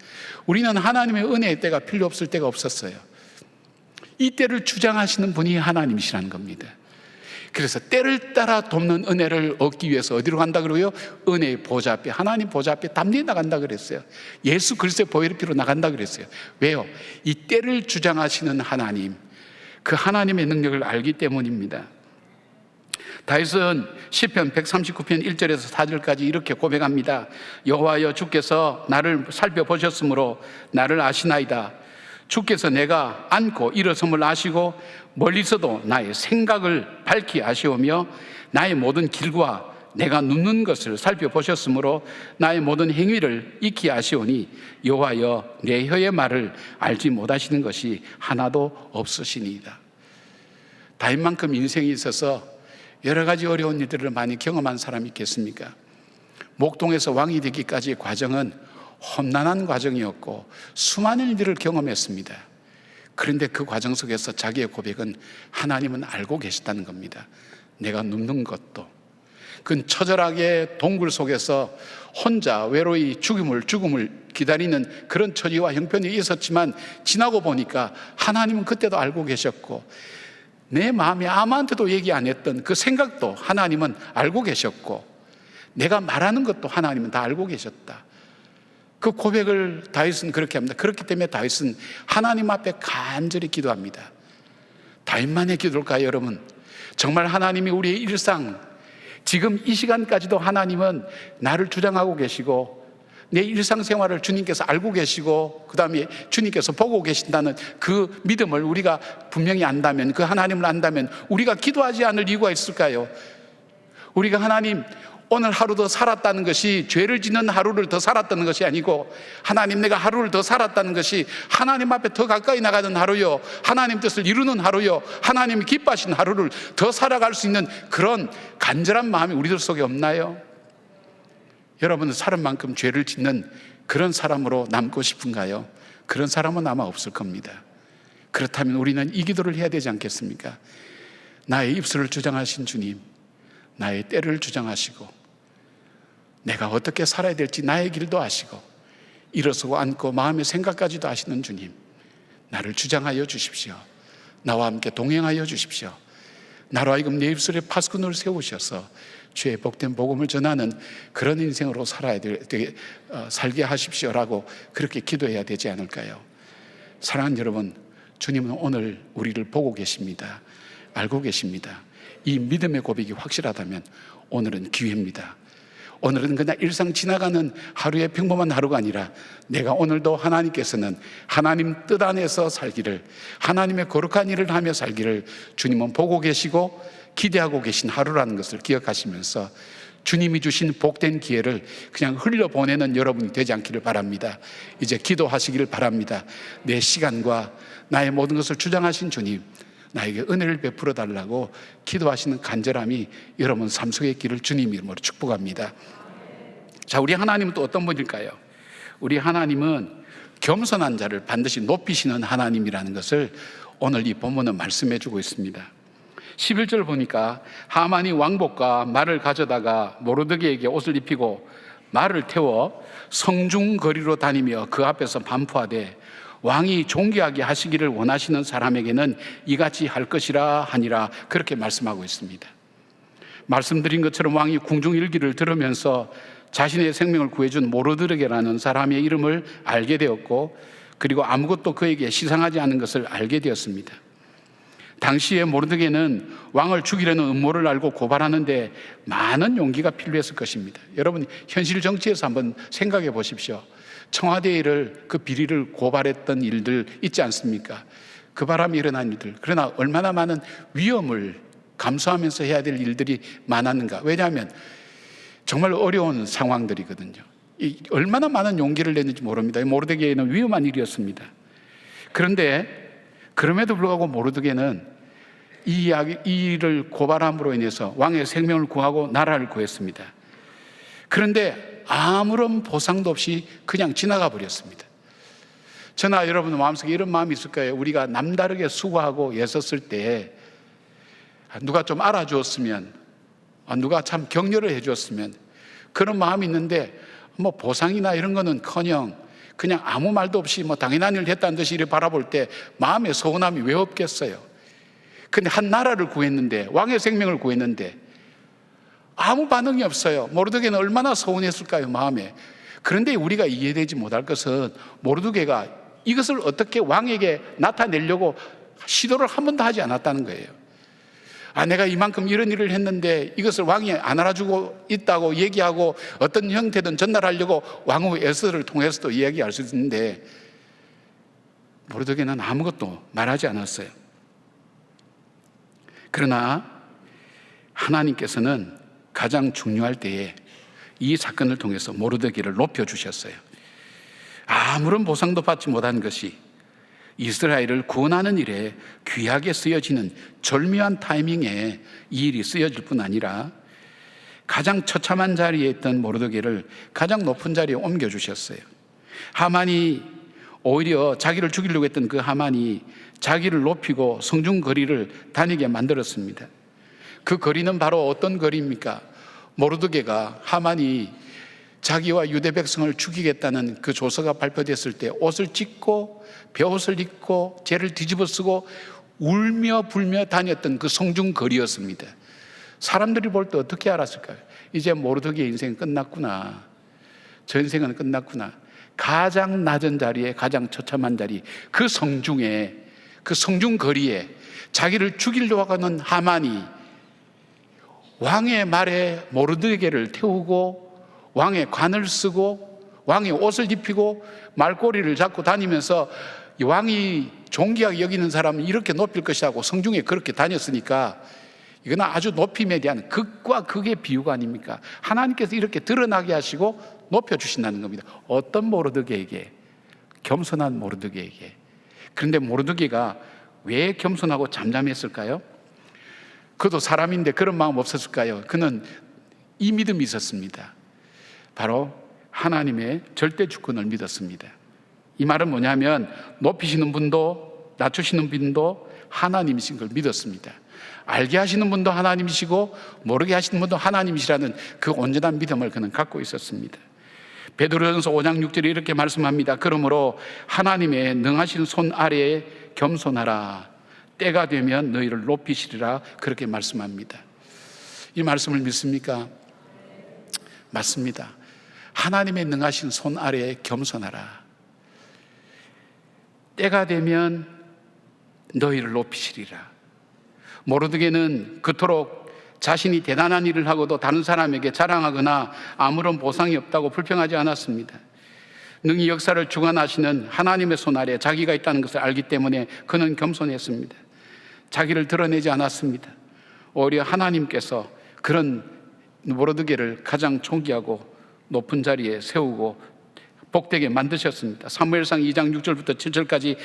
우리는 하나님의 은혜의 때가 필요 없을 때가 없었어요. 이 때를 주장하시는 분이 하나님이시라는 겁니다. 그래서 때를 따라 돕는 은혜를 얻기 위해서 어디로 간다 그러고요? 은혜의 보좌 앞에, 하나님 보좌 앞에 담대히 나간다 그랬어요. 예수 그리스도의 보혈의 피로 나간다 그랬어요. 왜요? 이 때를 주장하시는 하나님, 그 하나님의 능력을 알기 때문입니다. 다윗은 시편 139편 1절에서 4절까지 이렇게 고백합니다. 여호와여, 주께서 나를 살펴보셨으므로 나를 아시나이다. 주께서 내가 앉고 일어섬을 아시고 멀리서도 나의 생각을 밝히 아시오며 나의 모든 길과 내가 눕는 것을 살펴보셨으므로 나의 모든 행위를 익히 아시오니 여호와여, 내 혀의 말을 알지 못하시는 것이 하나도 없으시니이다. 다윗만큼 인생에 있어서 여러 가지 어려운 일들을 많이 경험한 사람이 있겠습니까? 목동에서 왕이 되기까지의 과정은 험난한 과정이었고 수많은 일들을 경험했습니다. 그런데 그 과정 속에서 자기의 고백은 하나님은 알고 계시다는 겁니다. 내가 눕는 것도, 그 처절하게 동굴 속에서 혼자 외로이 죽음을 기다리는 그런 처지와 형편이 있었지만 지나고 보니까 하나님은 그때도 알고 계셨고, 내 마음에 아무한테도 얘기 안 했던 그 생각도 하나님은 알고 계셨고, 내가 말하는 것도 하나님은 다 알고 계셨다. 그 고백을 다윗은 그렇게 합니다. 그렇기 때문에 다윗은 하나님 앞에 간절히 기도합니다. 다윗만의 기도일까요, 여러분? 정말 하나님이 우리의 일상, 지금 이 시간까지도 하나님은 나를 주장하고 계시고 내 일상생활을 주님께서 알고 계시고 그 다음에 주님께서 보고 계신다는 그 믿음을 우리가 분명히 안다면, 그 하나님을 안다면 우리가 기도하지 않을 이유가 있을까요? 우리가 하나님, 오늘 하루 더 살았다는 것이 죄를 짓는 하루를 더 살았다는 것이 아니고, 하나님, 내가 하루를 더 살았다는 것이 하나님 앞에 더 가까이 나가는 하루요, 하나님 뜻을 이루는 하루요, 하나님이 기뻐하시는 하루를 더 살아갈 수 있는 그런 간절한 마음이 우리들 속에 없나요? 여러분은 사람만큼 죄를 짓는 그런 사람으로 남고 싶은가요? 그런 사람은 아마 없을 겁니다. 그렇다면 우리는 이 기도를 해야 되지 않겠습니까? 나의 입술을 주장하신 주님, 나의 때를 주장하시고 내가 어떻게 살아야 될지 나의 길도 아시고 일어서고 앉고 마음의 생각까지도 아시는 주님, 나를 주장하여 주십시오. 나와 함께 동행하여 주십시오. 나로 하여금 내 입술에 파수꾼을 세우셔서 주의 복된 복음을 전하는 그런 인생으로 살게 하십시오라고 그렇게 기도해야 되지 않을까요? 사랑하는 여러분, 주님은 오늘 우리를 보고 계십니다. 알고 계십니다. 이 믿음의 고백이 확실하다면 오늘은 기회입니다. 오늘은 그냥 일상 지나가는 하루의 평범한 하루가 아니라 내가 오늘도 하나님께서는 하나님 뜻 안에서 살기를, 하나님의 거룩한 일을 하며 살기를 주님은 보고 계시고 기대하고 계신 하루라는 것을 기억하시면서 주님이 주신 복된 기회를 그냥 흘려보내는 여러분이 되지 않기를 바랍니다. 이제 기도하시기를 바랍니다. 내 시간과 나의 모든 것을 주장하신 주님, 나에게 은혜를 베풀어 달라고 기도하시는 간절함이 여러분 삶 속의 길을 주님 이름으로 축복합니다. 자, 우리 하나님은 또 어떤 분일까요? 우리 하나님은 겸손한 자를 반드시 높이시는 하나님이라는 것을 오늘 이 본문은 말씀해 주고 있습니다. 11절 보니까 하만이 왕복과 말을 가져다가 모르드게에게 옷을 입히고 말을 태워 성중 거리로 다니며 그 앞에서 반포하되 왕이 존귀하게 하시기를 원하시는 사람에게는 이같이 할 것이라 하니라, 그렇게 말씀하고 있습니다. 말씀드린 것처럼 왕이 궁중일기를 들으면서 자신의 생명을 구해준 모르드게라는 사람의 이름을 알게 되었고, 그리고 아무것도 그에게 시상하지 않은 것을 알게 되었습니다. 당시에 모르드게는 왕을 죽이려는 음모를 알고 고발하는데 많은 용기가 필요했을 것입니다. 여러분, 현실 정치에서 한번 생각해 보십시오. 청와대를 그 비리를 고발했던 일들 있지 않습니까? 그 바람에 일어난 일들. 그러나 얼마나 많은 위험을 감수하면서 해야 될 일들이 많았는가. 왜냐하면 정말 어려운 상황들이거든요. 얼마나 많은 용기를 냈는지 모릅니다. 모르드게는 위험한 일이었습니다. 그런데 그럼에도 불구하고 모르드게는 이 일을 고발함으로 인해서 왕의 생명을 구하고 나라를 구했습니다. 그런데 아무런 보상도 없이 그냥 지나가 버렸습니다. 저나 여러분 마음속에 이런 마음이 있을 거예요. 우리가 남다르게 수고하고 애썼을 때 누가 좀 알아주었으면, 누가 참 격려를 해주었으면, 그런 마음이 있는데 뭐 보상이나 이런 거는커녕 그냥 아무 말도 없이 뭐 당연한 일을 했다는 듯이 이렇게 바라볼 때 마음에 서운함이 왜 없겠어요? 근데 한 나라를 구했는데, 왕의 생명을 구했는데 아무 반응이 없어요. 모르드게는 얼마나 서운했을까요, 마음에. 그런데 우리가 이해되지 못할 것은 모르드게가 이것을 어떻게 왕에게 나타내려고 시도를 한 번도 하지 않았다는 거예요. 내가 이만큼 이런 일을 했는데 이것을 왕이 안 알아주고 있다고 얘기하고 어떤 형태든 전달하려고 왕후 에스더를 통해서도 이야기할 수 있는데, 모르드게는 아무것도 말하지 않았어요. 그러나 하나님께서는 가장 중요할 때에 이 사건을 통해서 모르드게를 높여주셨어요. 아무런 보상도 받지 못한 것이 이스라엘을 구원하는 일에 귀하게 쓰여지는 절묘한 타이밍에 이 일이 쓰여질 뿐 아니라 가장 처참한 자리에 있던 모르드게를 가장 높은 자리에 옮겨주셨어요. 하만이 오히려 자기를 죽이려고 했던 그 하만이 자기를 높이고 성중거리를 다니게 만들었습니다. 그 거리는 바로 어떤 거리입니까? 모르드게가 하만이 자기와 유대 백성을 죽이겠다는 그 조서가 발표됐을 때 옷을 찢고 베옷을 입고 죄를 뒤집어 쓰고 울며 불며 다녔던 그 성중거리였습니다. 사람들이 볼 때 어떻게 알았을까요? 이제 모르드게의 인생은 끝났구나. 저 인생은 끝났구나. 가장 낮은 자리에, 가장 처참한 자리, 그 성중에, 그 성중거리에 자기를 죽이려고 하는 하만이 왕의 말에 모르드게를 태우고 왕의 관을 쓰고 왕의 옷을 입히고 말꼬리를 잡고 다니면서 왕이 존귀하게 여기는 사람은 이렇게 높일 것이라고 성중에 그렇게 다녔으니까 이건 아주 높임에 대한 극과 극의 비유가 아닙니까? 하나님께서 이렇게 드러나게 하시고 높여주신다는 겁니다. 어떤 모르드게에게? 겸손한 모르드게에게. 그런데 모르드게가 왜 겸손하고 잠잠했을까요? 그도 사람인데 그런 마음 없었을까요? 그는 이 믿음이 있었습니다. 바로 하나님의 절대 주권을 믿었습니다. 이 말은 뭐냐면 높이시는 분도 낮추시는 분도 하나님이신 걸 믿었습니다. 알게 하시는 분도 하나님이시고 모르게 하시는 분도 하나님이시라는 그 온전한 믿음을 그는 갖고 있었습니다. 베드로전서 5장 6절에 이렇게 말씀합니다. 그러므로 하나님의 능하신 손 아래에 겸손하라. 때가 되면 너희를 높이시리라. 그렇게 말씀합니다. 이 말씀을 믿습니까? 맞습니다. 하나님의 능하신 손 아래에 겸손하라. 때가 되면 너희를 높이시리라. 모르드게는 그토록 자신이 대단한 일을 하고도 다른 사람에게 자랑하거나 아무런 보상이 없다고 불평하지 않았습니다. 능히 역사를 주관하시는 하나님의 손 아래에 자기가 있다는 것을 알기 때문에 그는 겸손했습니다. 자기를 드러내지 않았습니다. 오히려 하나님께서 그런 모르드게를 가장 존귀하고 높은 자리에 세우고 복되게 만드셨습니다. 사무엘상 2장 6절부터 7절까지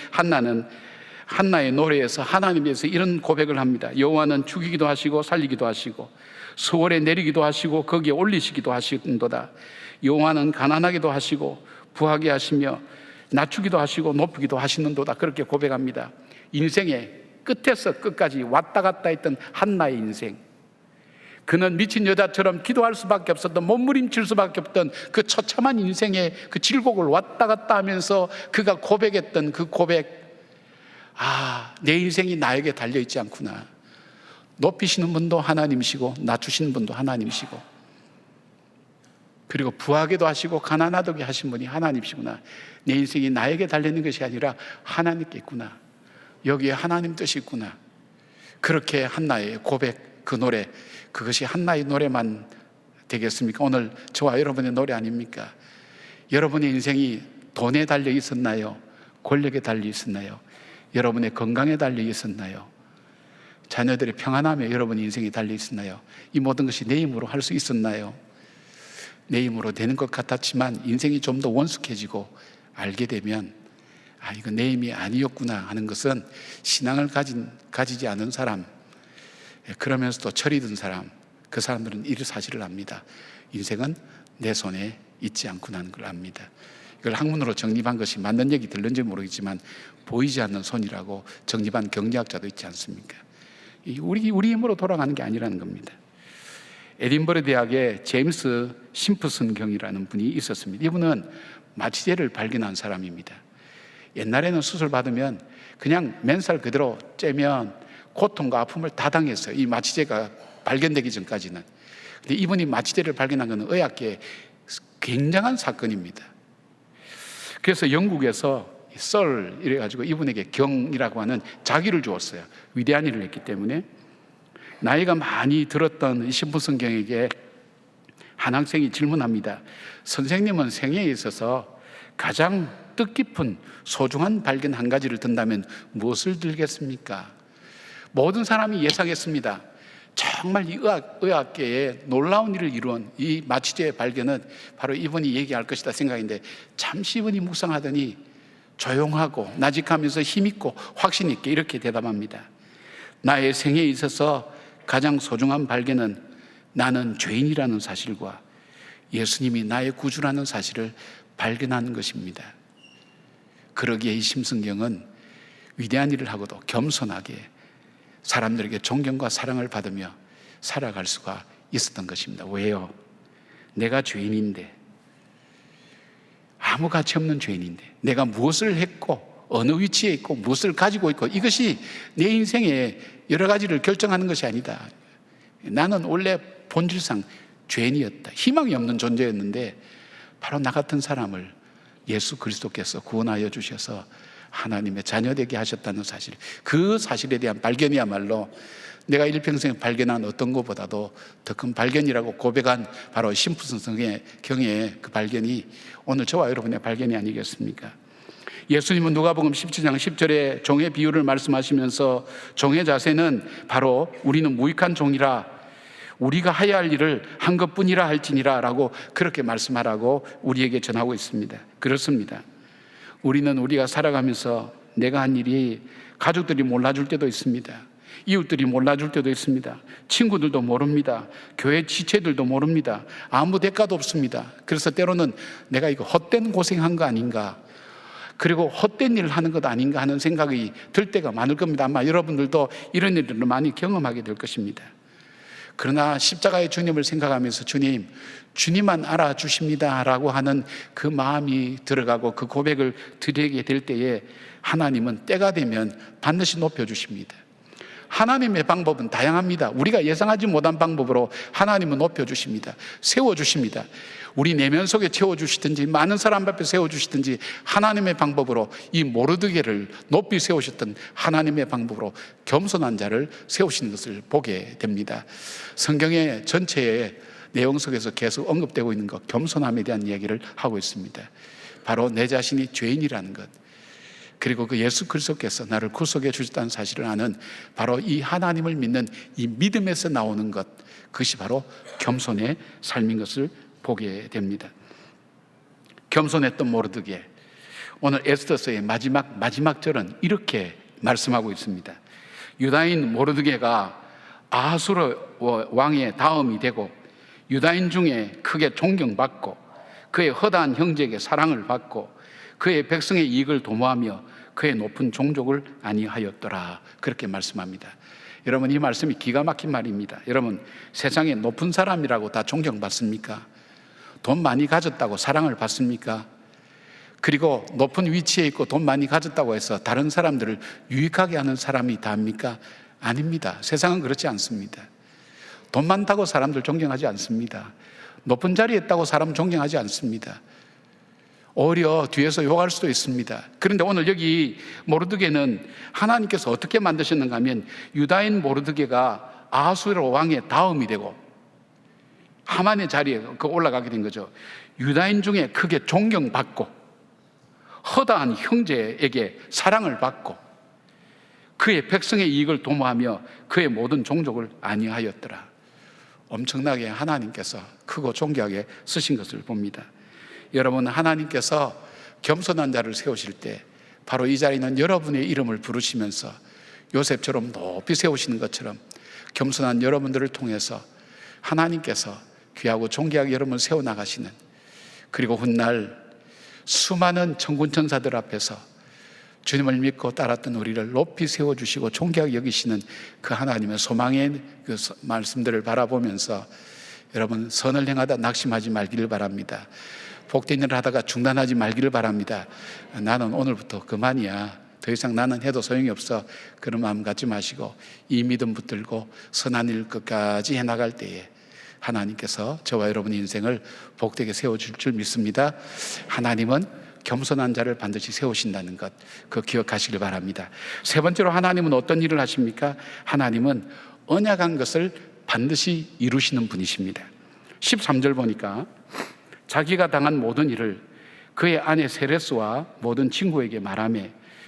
한나의 노래에서 하나님께서 이런 고백을 합니다. 여호와는 죽이기도 하시고 살리기도 하시고 수월에 내리기도 하시고 거기에 올리시기도 하시는도다. 여호와는 가난하기도 하시고 부하게 하시며 낮추기도 하시고 높이기도 하시는도다. 그렇게 고백합니다. 인생의 끝에서 끝까지 왔다 갔다 했던 한나의 인생, 그는 미친 여자처럼 기도할 수밖에 없었던, 몸부림칠 수밖에 없던 그 처참한 인생의 그 질곡을 왔다 갔다 하면서 그가 고백했던 그 고백, 내 인생이 나에게 달려있지 않구나. 높이시는 분도 하나님이시고 낮추시는 분도 하나님이시고, 그리고 부하게도 하시고 가난하게 하신 분이 하나님이시구나. 내 인생이 나에게 달려있는 것이 아니라 하나님께 있구나. 여기에 하나님 뜻이 있구나. 그렇게 한나의 고백, 그 노래, 그것이 한나의 노래만 되겠습니까? 오늘 저와 여러분의 노래 아닙니까? 여러분의 인생이 돈에 달려 있었나요? 권력에 달려 있었나요? 여러분의 건강에 달려 있었나요? 자녀들의 평안함에 여러분의 인생이 달려 있었나요? 이 모든 것이 내 힘으로 할 수 있었나요? 내 힘으로 되는 것 같았지만 인생이 좀 더 원숙해지고 알게 되면 이거 내 힘이 아니었구나 하는 것은 신앙을 가지지 않은 사람, 그러면서도 철이 든 사람, 그 사람들은 이 사실을 압니다. 인생은 내 손에 있지 않구나 하는 걸 압니다. 이걸 학문으로 정립한 것이 맞는 얘기 들는지 모르겠지만 보이지 않는 손이라고 정립한 경제학자도 있지 않습니까? 우리 힘으로 돌아가는 게 아니라는 겁니다. 에딘버러 대학에 제임스 심프슨 경이라는 분이 있었습니다. 이분은 마취제를 발견한 사람입니다. 옛날에는 수술 받으면 그냥 맨살 그대로 째면 고통과 아픔을 다 당했어요. 이 마취제가 발견되기 전까지는. 근데 이분이 마취제를 발견한 것은 의학계의 굉장한 사건입니다. 그래서 영국에서 썰 이래가지고 이분에게 경이라고 하는 자기를 주었어요. 위대한 일을 했기 때문에. 나이가 많이 들었던 이 심프슨 경에게 한 학생이 질문합니다. 선생님은 생애에 있어서 가장 뜻깊은 소중한 발견 한 가지를 든다면 무엇을 들겠습니까? 모든 사람이 예상했습니다. 정말 이 의학계에 놀라운 일을 이루은 이 마취제의 발견은 바로 이분이 얘기할 것이다 생각인데, 잠시 이분이 묵상하더니 조용하고 나직하면서 힘있고 확신 있게 이렇게 대답합니다. 나의 생애에 있어서 가장 소중한 발견은 나는 죄인이라는 사실과 예수님이 나의 구주라는 사실을 발견하는 것입니다. 그러기에 이 심승경은 위대한 일을 하고도 겸손하게 사람들에게 존경과 사랑을 받으며 살아갈 수가 있었던 것입니다. 왜요? 내가 죄인인데, 아무 가치 없는 죄인인데, 내가 무엇을 했고 어느 위치에 있고 무엇을 가지고 있고, 이것이 내 인생의 여러 가지를 결정하는 것이 아니다. 나는 원래 본질상 죄인이었다. 희망이 없는 존재였는데 바로 나 같은 사람을 예수 그리스도께서 구원하여 주셔서 하나님의 자녀되게 하셨다는 사실, 그 사실에 대한 발견이야말로 내가 일평생에 발견한 어떤 것보다도 더 큰 발견이라고 고백한 바로 심프슨 경의 그 발견이 오늘 저와 여러분의 발견이 아니겠습니까? 예수님은 누가복음 17장 10절에 종의 비유를 말씀하시면서 종의 자세는 바로 우리는 무익한 종이라 우리가 해야 할 일을 한 것뿐이라 할지니라 라고 그렇게 말씀하라고 우리에게 전하고 있습니다. 그렇습니다. 우리는 우리가 살아가면서 내가 한 일이 가족들이 몰라줄 때도 있습니다. 이웃들이 몰라줄 때도 있습니다. 친구들도 모릅니다. 교회 지체들도 모릅니다. 아무 대가도 없습니다. 그래서 때로는 내가 이거 헛된 고생한 거 아닌가, 그리고 헛된 일을 하는 것 아닌가 하는 생각이 들 때가 많을 겁니다. 아마 여러분들도 이런 일들을 많이 경험하게 될 것입니다. 그러나 십자가의 주님을 생각하면서 주님만 알아주십니다 라고 하는 그 마음이 들어가고 그 고백을 드리게 될 때에 하나님은 때가 되면 반드시 높여주십니다. 하나님의 방법은 다양합니다. 우리가 예상하지 못한 방법으로 하나님은 높여주십니다. 세워주십니다. 우리 내면 속에 채워주시든지 많은 사람 앞에 세워주시든지 하나님의 방법으로 이 모르드게를 높이 세우셨던 하나님의 방법으로 겸손한 자를 세우시는 것을 보게 됩니다. 성경의 전체의 내용 속에서 계속 언급되고 있는 것, 겸손함에 대한 이야기를 하고 있습니다. 바로 내 자신이 죄인이라는 것, 그리고 그 예수 그리스도께서 나를 구속해 주셨다는 사실을 아는 바로 이 하나님을 믿는 이 믿음에서 나오는 것, 그것이 바로 겸손의 삶인 것을 보게 됩니다. 겸손했던 모르드게, 오늘 에스더서의 마지막 절은 이렇게 말씀하고 있습니다. 유다인 모르드게가 아하수르 왕의 다음이 되고 유다인 중에 크게 존경받고 그의 허다한 형제에게 사랑을 받고 그의 백성의 이익을 도모하며 그의 높은 종족을 아니하였더라, 그렇게 말씀합니다. 여러분, 이 말씀이 기가 막힌 말입니다. 여러분, 세상에 높은 사람이라고 다 존경받습니까? 돈 많이 가졌다고 사랑을 받습니까? 그리고 높은 위치에 있고 돈 많이 가졌다고 해서 다른 사람들을 유익하게 하는 사람이 다입니까? 아닙니다. 세상은 그렇지 않습니다. 돈 많다고 사람들 존경하지 않습니다. 높은 자리에 있다고 사람 존경하지 않습니다. 오히려 뒤에서 욕할 수도 있습니다. 그런데 오늘 여기 모르드게는 하나님께서 어떻게 만드셨는가 하면 유다인 모르드게가 아하수에로 왕의 다음이 되고 하만의 자리에 올라가게 된 거죠. 유다인 중에 크게 존경받고 허다한 형제에게 사랑을 받고 그의 백성의 이익을 도모하며 그의 모든 종족을 안위하였더라. 엄청나게 하나님께서 크고 존귀하게 쓰신 것을 봅니다. 여러분, 하나님께서 겸손한 자를 세우실 때 바로 이 자리는 여러분의 이름을 부르시면서 요셉처럼 높이 세우시는 것처럼 겸손한 여러분들을 통해서 하나님께서 귀하고 존귀하게 여러분을 세워나가시는, 그리고 훗날 수많은 천군 천사들 앞에서 주님을 믿고 따랐던 우리를 높이 세워주시고 존귀하게 여기시는 그 하나님의 소망의 그 말씀들을 바라보면서 여러분, 선을 행하다 낙심하지 말기를 바랍니다. 복된 일을 하다가 중단하지 말기를 바랍니다. 나는 오늘부터 그만이야, 더 이상 나는 해도 소용이 없어, 그런 마음 갖지 마시고 이 믿음 붙들고 선한 일 끝까지 해나갈 때에 하나님께서 저와 여러분의 인생을 복되게 세워줄 줄 믿습니다. 하나님은 겸손한 자를 반드시 세우신다는 것, 그 기억하시길 바랍니다. 세 번째로, 하나님은 어떤 일을 하십니까? 하나님은 언약한 것을 반드시 이루시는 분이십니다. 13절 보니까 자기가 당한 모든 일을 그의 아내 세레스와 모든 친구에게 말하며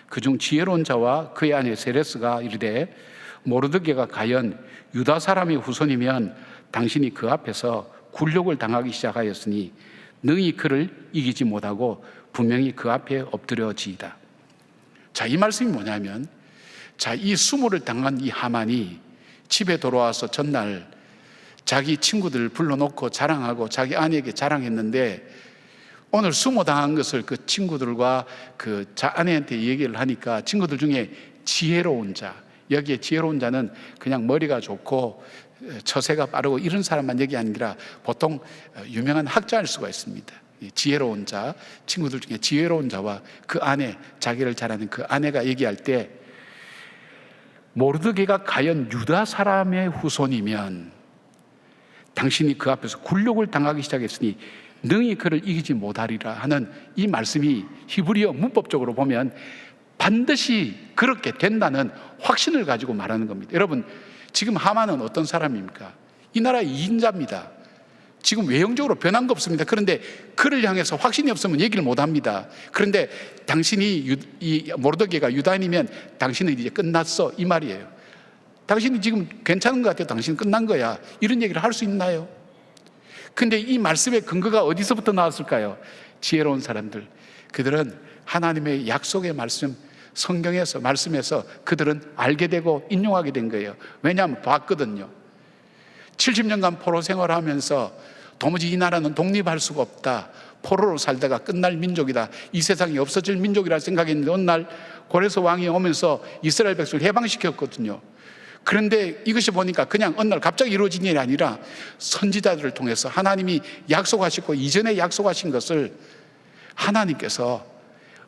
그중 지혜로운 자와 그의 아내 세레스가 이르되 모르드게가 과연 유다 사람의 후손이면 당신이 그 앞에서 굴욕을 당하기 시작하였으니 능히 그를 이기지 못하고 분명히 그 앞에 엎드려지이다. 자, 이 말씀이 뭐냐면, 자, 이 수모를 당한 이 하만이 집에 돌아와서 전날 자기 친구들 불러놓고 자랑하고 자기 아내에게 자랑했는데, 오늘 수모 당한 것을 그 친구들과 그 아내한테 얘기를 하니까 친구들 중에 지혜로운 자, 여기에 지혜로운 자는 그냥 머리가 좋고 처세가 빠르고 이런 사람만 얘기 아니라 보통 유명한 학자일 수가 있습니다. 지혜로운 자, 친구들 중에 지혜로운 자와 그 아내, 자기를 잘 아는 그 아내가 얘기할 때 모르드게가 과연 유다 사람의 후손이면 당신이 그 앞에서 굴욕을 당하기 시작했으니 능히 그를 이기지 못하리라 하는 이 말씀이 히브리어 문법적으로 보면 반드시 그렇게 된다는 확신을 가지고 말하는 겁니다. 여러분, 지금 하만은 어떤 사람입니까? 이 나라의 2인자입니다. 지금 외형적으로 변한 거 없습니다. 그런데 그를 향해서 확신이 없으면 얘기를 못 합니다. 그런데 당신이 이 모르드게가 유다인이면 당신은 이제 끝났어, 이 말이에요. 당신이 지금 괜찮은 것 같아요. 당신은 끝난 거야, 이런 얘기를 할 수 있나요? 근데 이 말씀의 근거가 어디서부터 나왔을까요? 지혜로운 사람들, 그들은 하나님의 약속의 말씀, 성경에서 말씀에서 그들은 알게 되고 인용하게 된 거예요. 왜냐하면 봤거든요. 70년간 포로 생활하면서 도무지 이 나라는 독립할 수가 없다, 포로로 살다가 끝날 민족이다, 이 세상이 없어질 민족이라 생각했는데 어느 날 고레스 왕이 오면서 이스라엘 백성을 해방시켰거든요. 그런데 이것이 보니까 그냥 어느 날 갑자기 이루어진 일이 아니라 선지자들을 통해서 하나님이 약속하시고 이전에 약속하신 것을 하나님께서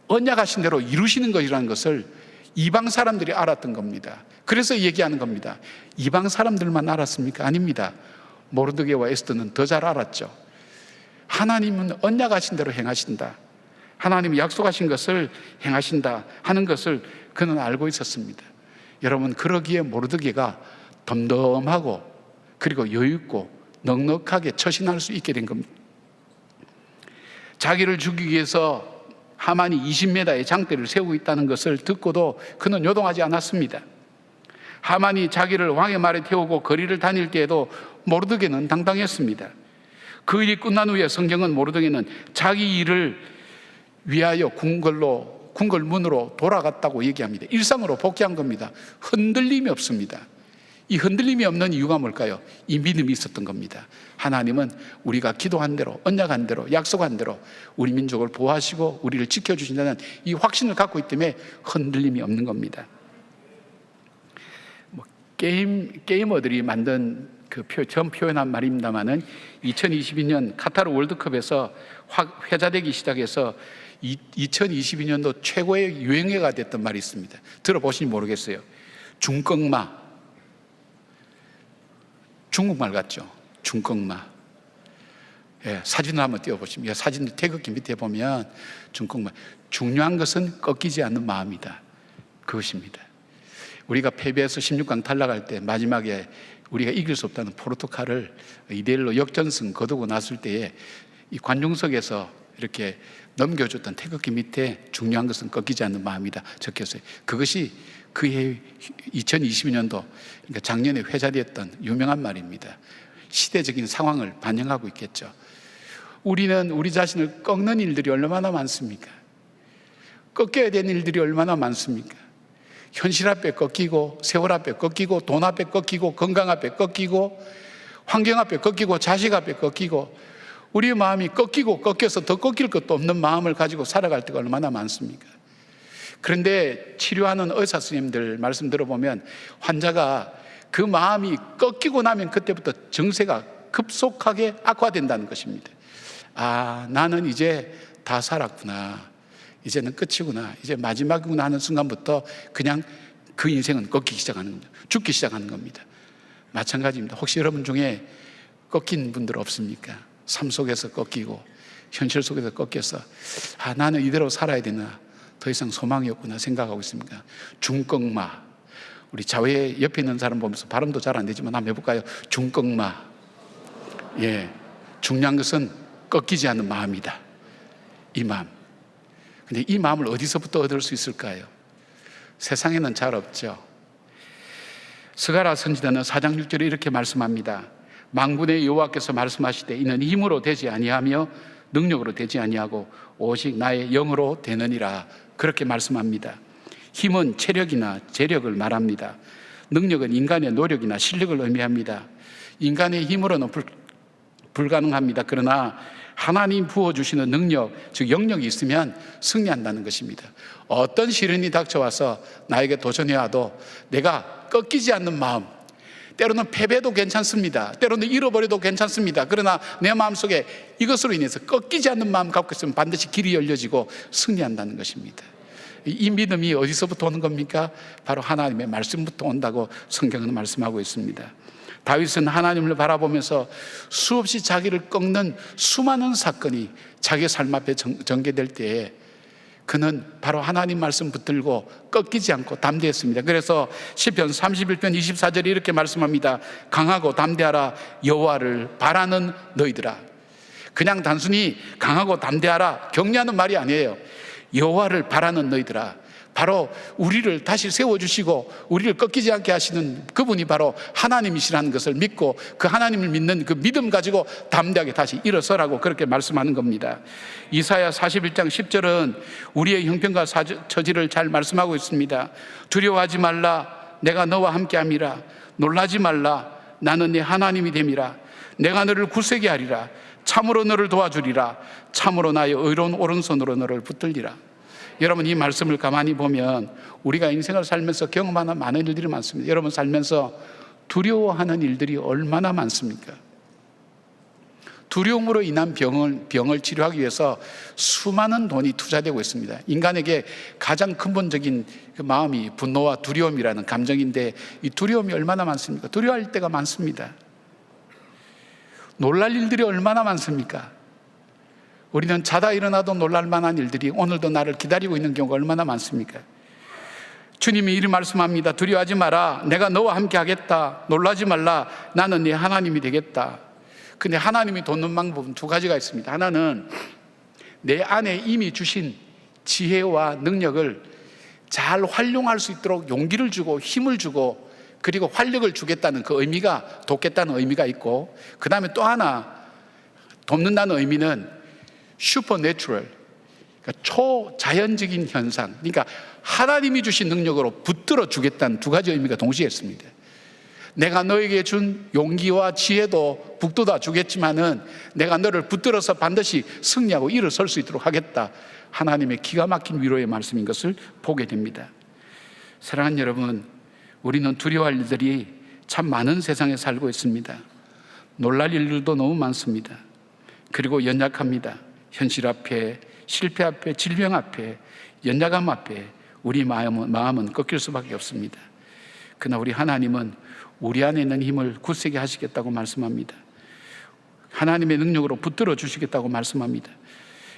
언약하신 대로 이루시는 것이라는 것을 이방 사람들이 알았던 겁니다. 그래서 얘기하는 겁니다. 이방 사람들만 알았습니까? 아닙니다. 모르드게와 에스더는 더 잘 알았죠. 하나님은 언약하신 대로 행하신다, 하나님이 약속하신 것을 행하신다 하는 것을 그는 알고 있었습니다. 여러분, 그러기에 모르드게가 덤덤하고 그리고 여유있고 넉넉하게 처신할 수 있게 된 겁니다. 자기를 죽이기 위해서 하만이 20m의 장대를 세우고 있다는 것을 듣고도 그는 요동하지 않았습니다. 하만이 자기를 왕의 말에 태우고 거리를 다닐 때에도 모르드게는 당당했습니다. 그 일이 끝난 후에 성경은 모르드게는 자기 일을 위하여 궁궐문으로 돌아갔다고 얘기합니다. 일상으로 복귀한 겁니다. 흔들림이 없습니다. 이 흔들림이 없는 이유가 뭘까요? 이 믿음이 있었던 겁니다. 하나님은 우리가 기도한 대로, 언약한 대로, 약속한 대로 우리 민족을 보호하시고 우리를 지켜주신다는 이 확신을 갖고 있기 때문에 흔들림이 없는 겁니다. 게이머들이 만든 처음 표현한 말입니다만은 2022년 카타르 월드컵에서 회자되기 시작해서 2022년도 최고의 유행어가 됐던 말이 있습니다. 들어보시니 모르겠어요. 중꺽마. 중국말 같죠? 중꺽마. 사진을 한번 띄워보시면, 사진 태극기 밑에 보면 중요한 것은 꺾이지 않는 마음이다. 그것입니다. 우리가 패배해서 16강 탈락할 때 마지막에 우리가 이길 수 없다는 포르투갈을 2대1로 역전승 거두고 났을 때에 이 관중석에서 이렇게 넘겨줬던 태극기 밑에 중요한 것은 꺾이지 않는 마음이다 적혔어요. 그것이 그해 2022년도, 그러니까 작년에 회자되었던 유명한 말입니다. 시대적인 상황을 반영하고 있겠죠. 우리는 우리 자신을 꺾는 일들이 얼마나 많습니까? 꺾여야 되는 일들이 얼마나 많습니까? 현실 앞에 꺾이고, 세월 앞에 꺾이고, 돈 앞에 꺾이고, 건강 앞에 꺾이고, 환경 앞에 꺾이고, 자식 앞에 꺾이고, 우리의 마음이 꺾이고 꺾여서 더 꺾일 것도 없는 마음을 가지고 살아갈 때가 얼마나 많습니까? 그런데 치료하는 의사 선생님들 말씀 들어보면 환자가 그 마음이 꺾이고 나면 그때부터 증세가 급속하게 악화된다는 것입니다. 아, 나는 이제 다 살았구나, 이제는 끝이구나, 이제 마지막이구나 하는 순간부터 그냥 그 인생은 꺾이기 시작하는 겁니다. 죽기 시작하는 겁니다. 마찬가지입니다. 혹시 여러분 중에 꺾인 분들 없습니까? 삶 속에서 꺾이고 현실 속에서 꺾여서 아, 나는 이대로 살아야 되나, 더 이상 소망이 없구나 생각하고 있습니까? 중꺾마. 우리 자외 옆에 있는 사람 보면서 발음도 잘 안 되지만 한번 해볼까요? 중꺾마. 예, 중요한 것은 꺾이지 않는 마음이다. 이 마음. 근데 이 마음을 어디서부터 얻을 수 있을까요? 세상에는 잘 없죠. 스가랴 선지자는 4장 6절에 이렇게 말씀합니다. 만군의 여호와께서 말씀하시되 이는 힘으로 되지 아니하며 능력으로 되지 아니하고 오직 나의 영으로 되느니라. 그렇게 말씀합니다. 힘은 체력이나 재력을 말합니다. 능력은 인간의 노력이나 실력을 의미합니다. 인간의 힘으로는 불가능합니다. 그러나 하나님 부어주시는 능력, 즉 영역이 있으면 승리한다는 것입니다. 어떤 시련이 닥쳐와서 나에게 도전해와도 내가 꺾이지 않는 마음, 때로는 패배도 괜찮습니다. 때로는 잃어버려도 괜찮습니다. 그러나 내 마음속에 이것으로 인해서 꺾이지 않는 마음 갖고 있으면 반드시 길이 열려지고 승리한다는 것입니다. 이 믿음이 어디서부터 오는 겁니까? 바로 하나님의 말씀부터 온다고 성경은 말씀하고 있습니다. 다윗은 하나님을 바라보면서 수없이 자기를 꺾는 수많은 사건이 자기 삶 앞에 전개될 때에 그는 바로 하나님 말씀 붙들고 꺾이지 않고 담대했습니다. 그래서 시편 31편 24절에 이렇게 말씀합니다. 강하고 담대하라, 여호와를 바라는 너희들아. 그냥 단순히 강하고 담대하라, 격려하는 말이 아니에요. 여호와를 바라는 너희들아. 바로 우리를 다시 세워주시고 우리를 꺾이지 않게 하시는 그분이 바로 하나님이시라는 것을 믿고 그 하나님을 믿는 그 믿음 가지고 담대하게 다시 일어서라고 그렇게 말씀하는 겁니다. 이사야 41장 10절은 우리의 형편과 처지를 잘 말씀하고 있습니다. 두려워하지 말라, 내가 너와 함께함이라. 놀라지 말라, 나는 네 하나님이 됨이라. 내가 너를 굳세게 하리라. 참으로 너를 도와주리라. 참으로 나의 의로운 오른손으로 너를 붙들리라. 여러분, 이 말씀을 가만히 보면 우리가 인생을 살면서 경험하는 많은 일들이 많습니다. 여러분 살면서 두려워하는 일들이 얼마나 많습니까? 두려움으로 인한 병을 치료하기 위해서 수많은 돈이 투자되고 있습니다. 인간에게 가장 근본적인 그 마음이 분노와 두려움이라는 감정인데 이 두려움이 얼마나 많습니까? 두려워할 때가 많습니다. 놀랄 일들이 얼마나 많습니까? 우리는 자다 일어나도 놀랄 만한 일들이 오늘도 나를 기다리고 있는 경우가 얼마나 많습니까? 주님이 이리 말씀합니다. 두려워하지 마라, 내가 너와 함께 하겠다. 놀라지 말라, 나는 네 하나님이 되겠다. 근데 하나님이 돕는 방법은 두 가지가 있습니다. 하나는 내 안에 이미 주신 지혜와 능력을 잘 활용할 수 있도록 용기를 주고 힘을 주고 그리고 활력을 주겠다는 그 의미가, 돕겠다는 의미가 있고, 그 다음에 또 하나 돕는다는 의미는 슈퍼내추럴, 그러니까 초자연적인 현상, 그러니까 하나님이 주신 능력으로 붙들어 주겠다는 두 가지 의미가 동시에 있습니다. 내가 너에게 준 용기와 지혜도 북돋아 주겠지만은 내가 너를 붙들어서 반드시 승리하고 일어설 수 있도록 하겠다. 하나님의 기가 막힌 위로의 말씀인 것을 보게 됩니다. 사랑하는 여러분, 우리는 두려워할 일들이 참 많은 세상에 살고 있습니다. 놀랄 일들도 너무 많습니다. 그리고 연약합니다. 현실 앞에, 실패 앞에, 질병 앞에, 연약함 앞에 우리 마음은 꺾일 수밖에 없습니다. 그러나 우리 하나님은 우리 안에 있는 힘을 굳세게 하시겠다고 말씀합니다. 하나님의 능력으로 붙들어 주시겠다고 말씀합니다.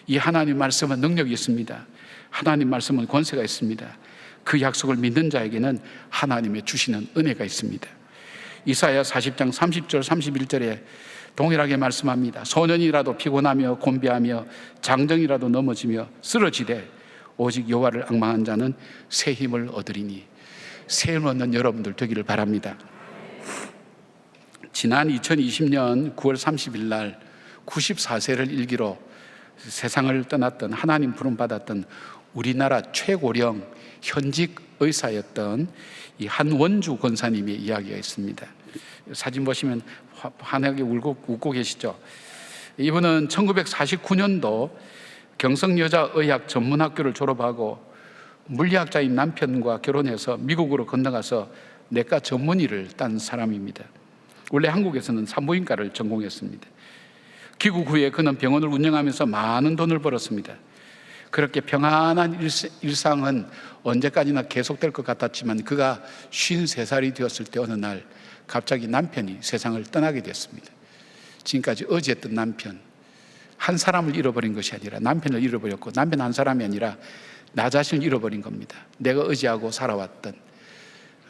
이 하나님 말씀은 능력이 있습니다. 하나님 말씀은 권세가 있습니다. 그 약속을 믿는 자에게는 하나님의 주시는 은혜가 있습니다. 이사야 40장 30절 31절에 동일하게 말씀합니다. 소년이라도 피곤하며 곤비하며 장정이라도 넘어지며 쓰러지되 오직 여호와를 앙망한 자는 새 힘을 얻으리니. 새 힘을 얻는 여러분들 되기를 바랍니다. 지난 2020년 9월 30일 날 94세를 일기로 세상을 떠났던, 하나님 부름받았던 우리나라 최고령 현직 의사였던 이 한원주 권사님의 이야기가 있습니다. 사진 보시면 환하게 웃고 계시죠. 이분은 1949년도 경성여자의학 전문학교를 졸업하고 물리학자인 남편과 결혼해서 미국으로 건너가서 내과 전문의를 딴 사람입니다. 원래 한국에서는 산부인과를 전공했습니다. 귀국 후에 그는 병원을 운영하면서 많은 돈을 벌었습니다. 그렇게 평안한 일상은 언제까지나 계속될 것 같았지만 그가 53살이 되었을 때 어느 날 갑자기 남편이 세상을 떠나게 됐습니다. 지금까지 의지했던 남편, 한 사람을 잃어버린 것이 아니라 남편을 잃어버렸고, 남편 한 사람이 아니라 나 자신을 잃어버린 겁니다. 내가 의지하고 살아왔던,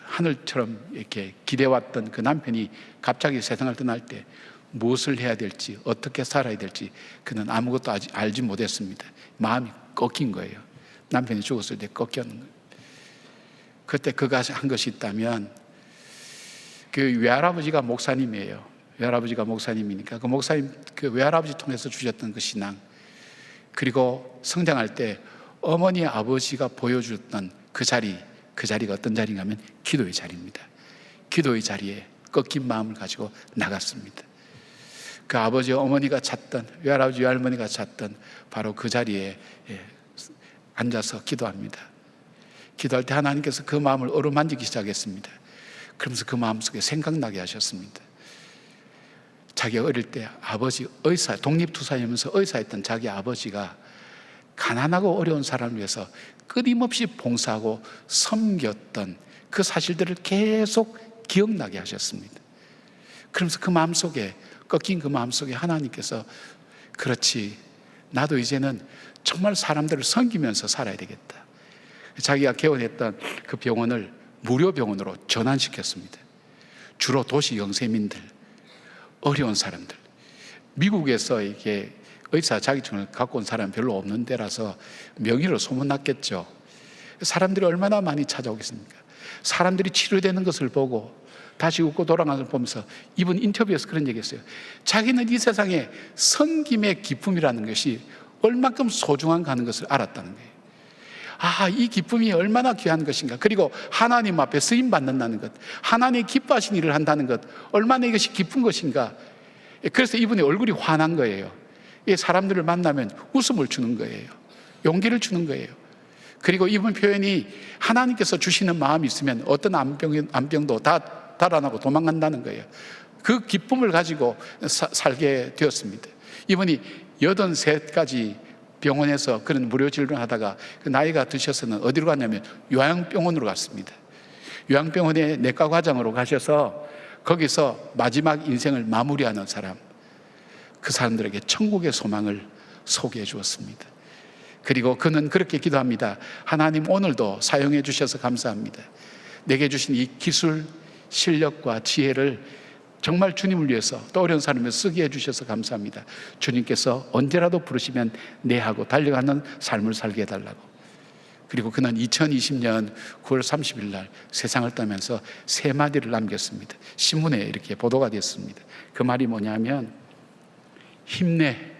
하늘처럼 이렇게 기대왔던 그 남편이 갑자기 세상을 떠날 때 무엇을 해야 될지, 어떻게 살아야 될지 그는 아무것도 아직 알지 못했습니다. 마음이 꺾인 거예요. 남편이 죽었을 때 꺾였는 거예요. 그때 그가 한 것이 있다면, 그 외할아버지가 목사님이에요. 외할아버지가 목사님이니까 그 목사님, 그 외할아버지 통해서 주셨던 그 신앙, 그리고 성장할 때 어머니 아버지가 보여줬던 그 자리가 어떤 자리인가 하면 기도의 자리입니다. 기도의 자리에 꺾인 마음을 가지고 나갔습니다. 그 아버지 어머니가 찾던, 외할아버지 외할머니가 찾던 바로 그 자리에 앉아서 기도합니다. 기도할 때 하나님께서 그 마음을 어루만지기 시작했습니다. 그러면서 그 마음속에 생각나게 하셨습니다. 자기가 어릴 때 아버지 의사, 독립투사이면서 의사였던 자기 아버지가 가난하고 어려운 사람을 위해서 끊임없이 봉사하고 섬겼던 그 사실들을 계속 기억나게 하셨습니다. 그러면서 그 마음속에, 꺾인 그 마음속에 하나님께서 그렇지, 나도 이제는 정말 사람들을 섬기면서 살아야 되겠다. 자기가 개원했던 그 병원을 무료 병원으로 전환시켰습니다. 주로 도시 영세민들, 어려운 사람들, 미국에서 이게 의사 자격증을 갖고 온 사람이 별로 없는 데라서 명의로 소문났겠죠. 사람들이 얼마나 많이 찾아오겠습니까? 사람들이 치료되는 것을 보고 다시 웃고 돌아가는 것을 보면서 이분 인터뷰에서 그런 얘기했어요. 자기는 이 세상에 섬김의 기쁨이라는 것이 얼만큼 소중한가 하는 것을 알았다는 거예요. 아, 이 기쁨이 얼마나 귀한 것인가. 그리고 하나님 앞에 쓰임 받는다는 것, 하나님이 기뻐하신 일을 한다는 것, 얼마나 이것이 기쁜 것인가. 그래서 이분의 얼굴이 환한 거예요. 사람들을 만나면 웃음을 주는 거예요. 용기를 주는 거예요. 그리고 이분 표현이 하나님께서 주시는 마음이 있으면 어떤 암병도 다 달아나고 도망간다는 거예요. 그 기쁨을 가지고 살게 되었습니다. 이분이 83까지 병원에서 그런 무료 진료를 하다가 그 나이가 드셔서는 어디로 갔냐면 요양병원으로 갔습니다. 요양병원의 내과 과장으로 가셔서 거기서 마지막 인생을 마무리하는 사람, 그 사람들에게 천국의 소망을 소개해 주었습니다. 그리고 그는 그렇게 기도합니다. 하나님, 오늘도 사용해 주셔서 감사합니다. 내게 주신 이 기술, 실력과 지혜를 정말 주님을 위해서, 또 어려운 사람을 쓰게 해주셔서 감사합니다. 주님께서 언제라도 부르시면 네 하고 달려가는 삶을 살게 해달라고. 그리고 그는 2020년 9월 30일 날 세상을 떠나면서 세 마디를 남겼습니다. 신문에 이렇게 보도가 됐습니다. 그 말이 뭐냐면, 힘내,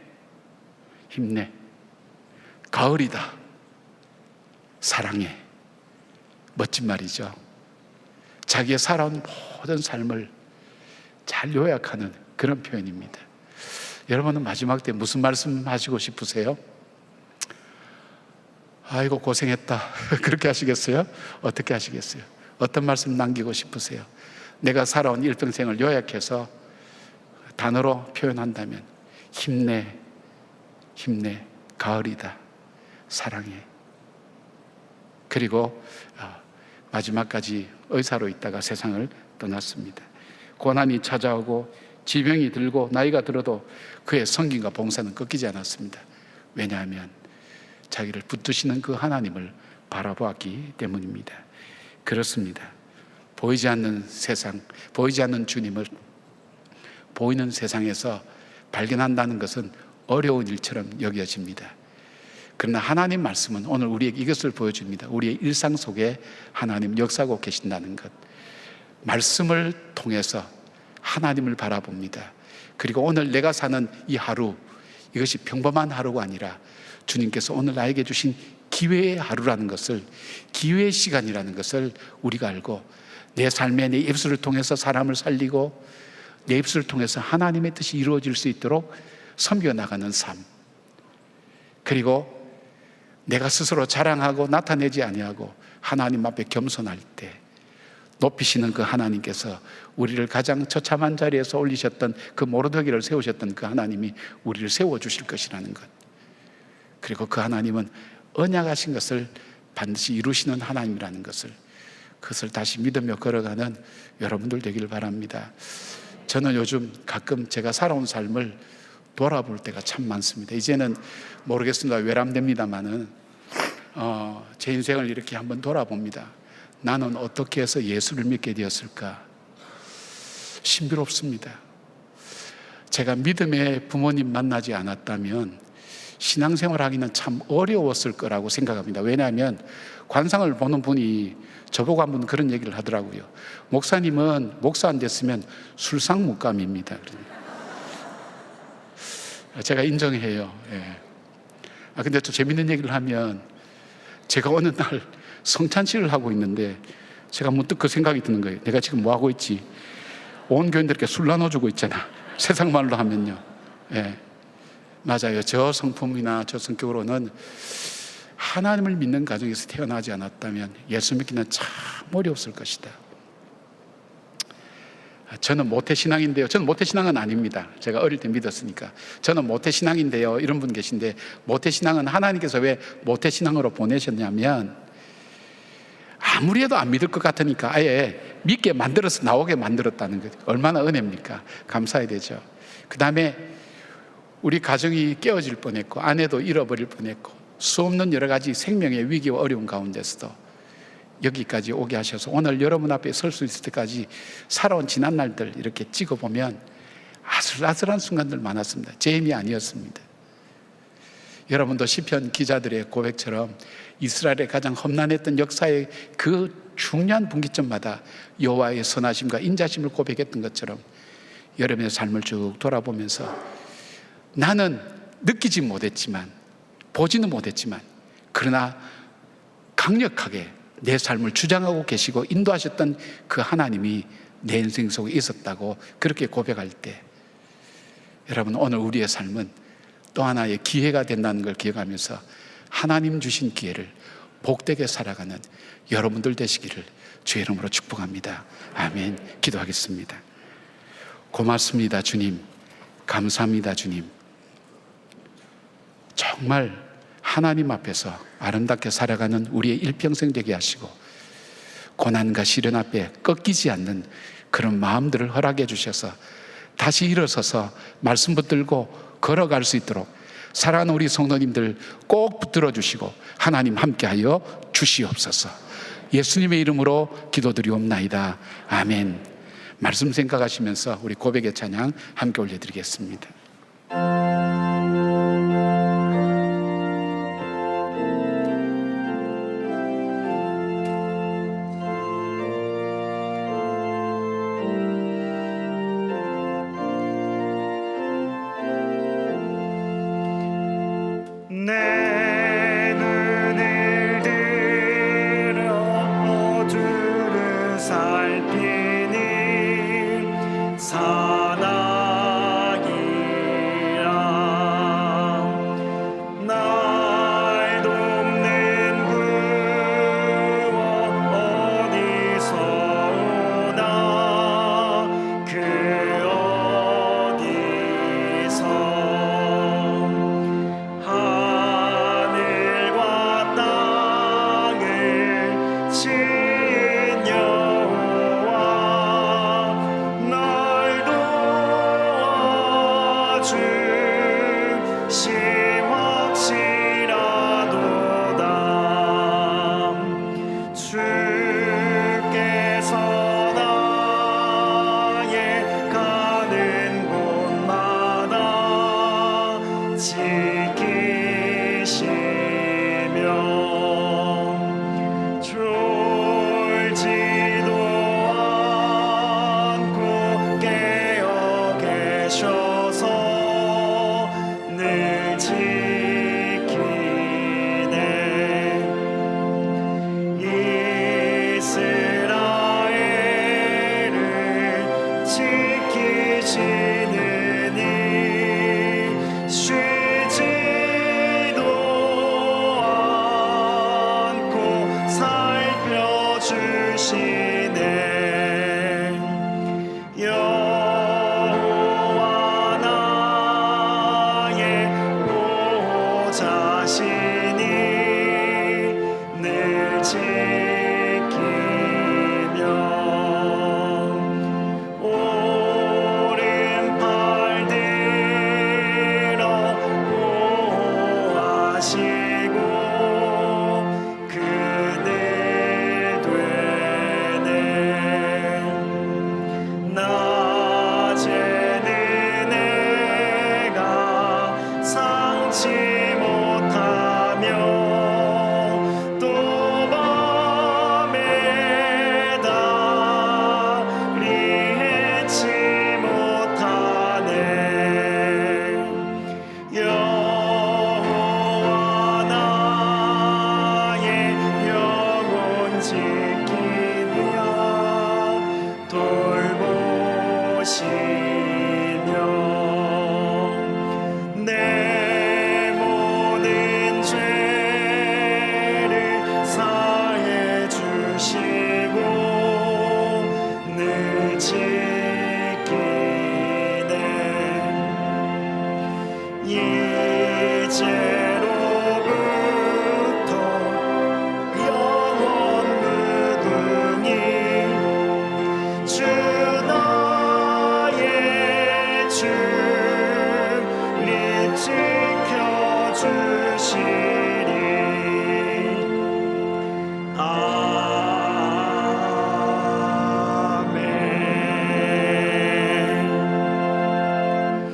힘내, 가을이다, 사랑해. 멋진 말이죠. 자기의 살아온 모든 삶을 잘 요약하는 그런 표현입니다. 여러분은 마지막 때 무슨 말씀 하시고 싶으세요? 아이고 고생했다 그렇게 하시겠어요? 어떻게 하시겠어요? 어떤 말씀 남기고 싶으세요? 내가 살아온 일평생을 요약해서 단어로 표현한다면 힘내, 힘내, 가을이다, 사랑해. 그리고 마지막까지 의사로 있다가 세상을 떠났습니다. 고난이 찾아오고 지병이 들고 나이가 들어도 그의 섬김과 봉사는 꺾이지 않았습니다. 왜냐하면 자기를 붙드시는 그 하나님을 바라보았기 때문입니다. 그렇습니다. 보이지 않는 세상, 보이지 않는 주님을 보이는 세상에서 발견한다는 것은 어려운 일처럼 여겨집니다. 그러나 하나님 말씀은 오늘 우리에게 이것을 보여줍니다. 우리의 일상 속에 하나님 역사하고 계신다는 것. 말씀을 통해서 하나님을 바라봅니다. 그리고 오늘 내가 사는 이 하루, 이것이 평범한 하루가 아니라 주님께서 오늘 나에게 주신 기회의 하루라는 것을, 기회의 시간이라는 것을 우리가 알고 내 삶에 내 입술을 통해서 사람을 살리고 내 입술을 통해서 하나님의 뜻이 이루어질 수 있도록 섬겨나가는 삶, 그리고 내가 스스로 자랑하고 나타내지 아니하고 하나님 앞에 겸손할 때 높이시는 그 하나님께서 우리를 가장 처참한 자리에서 올리셨던 그 모르드게를 세우셨던 그 하나님이 우리를 세워주실 것이라는 것, 그리고 그 하나님은 언약하신 것을 반드시 이루시는 하나님이라는 것을, 그것을 다시 믿으며 걸어가는 여러분들 되기를 바랍니다. 저는 요즘 가끔 제가 살아온 삶을 돌아볼 때가 참 많습니다. 이제는 모르겠습니다. 외람됩니다만은 제 인생을 이렇게 한번 돌아봅니다. 나는 어떻게 해서 예수를 믿게 되었을까? 신비롭습니다. 제가 믿음의 부모님 만나지 않았다면 신앙생활 하기는 참 어려웠을 거라고 생각합니다. 왜냐하면 관상을 보는 분이 저보고 한번 그런 얘기를 하더라고요. 목사님은 목사 안 됐으면 술상무감입니다. 제가 인정해요. 예. 근데 또 재밌는 얘기를 하면 제가 어느 날 성찬식을 하고 있는데 제가 문득 그 생각이 드는 거예요. 내가 지금 뭐 하고 있지? 온 교인들께 술 나눠주고 있잖아. 세상 말로 하면요. 예. 맞아요. 저 성품이나 저 성격으로는 하나님을 믿는 가정에서 태어나지 않았다면 예수 믿기는 참 어려웠을 것이다. 저는 모태신앙인데요. 저는 모태신앙은 아닙니다. 제가 어릴 때 믿었으니까. 저는 모태신앙인데요. 이런 분 계신데, 모태신앙은 하나님께서 왜 모태신앙으로 보내셨냐면 아무리 해도 안 믿을 것 같으니까 아예 믿게 만들어서 나오게 만들었다는 거죠. 얼마나 은혜입니까? 감사해야 되죠. 그 다음에 우리 가정이 깨어질 뻔했고 아내도 잃어버릴 뻔했고 수없는 여러 가지 생명의 위기와 어려움 가운데서도 여기까지 오게 하셔서 오늘 여러분 앞에 설 수 있을 때까지 살아온 지난 날들 이렇게 찍어보면 아슬아슬한 순간들 많았습니다. 제 힘이 아니었습니다. 여러분도 시편 기자들의 고백처럼 이스라엘의 가장 험난했던 역사의 그 중요한 분기점마다 여호와의 선하심과 인자심을 고백했던 것처럼 여러분의 삶을 쭉 돌아보면서 나는 느끼지 못했지만 보지는 못했지만 그러나 강력하게 내 삶을 주장하고 계시고 인도하셨던 그 하나님이 내 인생 속에 있었다고 그렇게 고백할 때 여러분 오늘 우리의 삶은 또 하나의 기회가 된다는 걸 기억하면서 하나님 주신 기회를 복되게 살아가는 여러분들 되시기를 주의 이름으로 축복합니다. 아멘. 기도하겠습니다. 고맙습니다 주님. 감사합니다 주님. 정말 하나님 앞에서 아름답게 살아가는 우리의 일평생 되게 하시고 고난과 시련 앞에 꺾이지 않는 그런 마음들을 허락해 주셔서 다시 일어서서 말씀 붙들고 걸어갈 수 있도록 사랑하는 우리 성도님들 꼭 붙들어 주시고 하나님 함께하여 주시옵소서. 예수님의 이름으로 기도드리옵나이다. 아멘. 말씀 생각하시면서 우리 고백의 찬양 함께 올려드리겠습니다. 내 눈을 들어 주를 살피니 산악이라 지키시며 졸지도 않고 깨어 계셔서 늘 지키네. 이스라엘을 지키시는 이 쉬지도 않고 살펴주시네. 여호와 나의 보좌시니 늘 지키며 오른팔 들어 보호하시고 그늘 되네. 낮에는 내가 상치 못하며 또 밤에 달이 해치 못하네. 여호와 나의 영혼 지키며 돌보시며 내 모든 죄를 사해 주시고 늘 지키네. 이제로부터 영원 무궁히 주 나의 주를 지켜주시리. 아멘.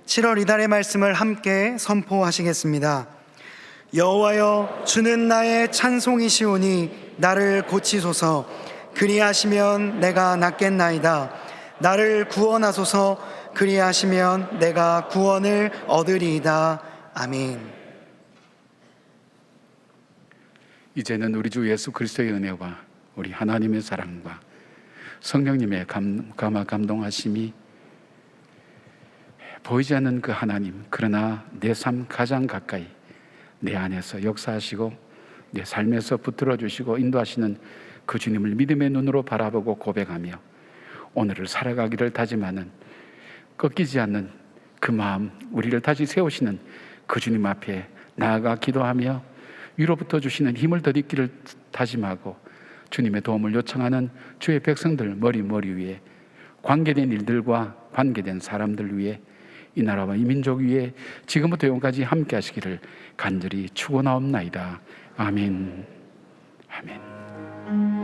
7월 이달의 말씀을 함께 선포하시겠습니다. 여호와여, 주는 나의 찬송이시오니 나를 고치소서. 그리하시면 내가 낫겠나이다. 나를 구원하소서. 그리하시면 내가 구원을 얻으리이다. 아멘. 이제는 우리 주 예수 그리스도의 은혜와 우리 하나님의 사랑과 성령님의 감동하심이 보이지 않는 그 하나님, 그러나 내 삶 가장 가까이 내 안에서 역사하시고 내 삶에서 붙들어 주시고 인도하시는 그 주님을 믿음의 눈으로 바라보고 고백하며 오늘을 살아가기를 다짐하는 꺾이지 않는 그 마음, 우리를 다시 세우시는 그 주님 앞에 나아가 기도하며 위로부터 주시는 힘을 덧입기를 다짐하고 주님의 도움을 요청하는 주의 백성들 머리 위에 관계된 일들과 관계된 사람들 위에 이 나라와 이 민족 위에 지금부터 영원까지 함께 하시기를 간절히 축원하옵나이다. 아멘. 아멘.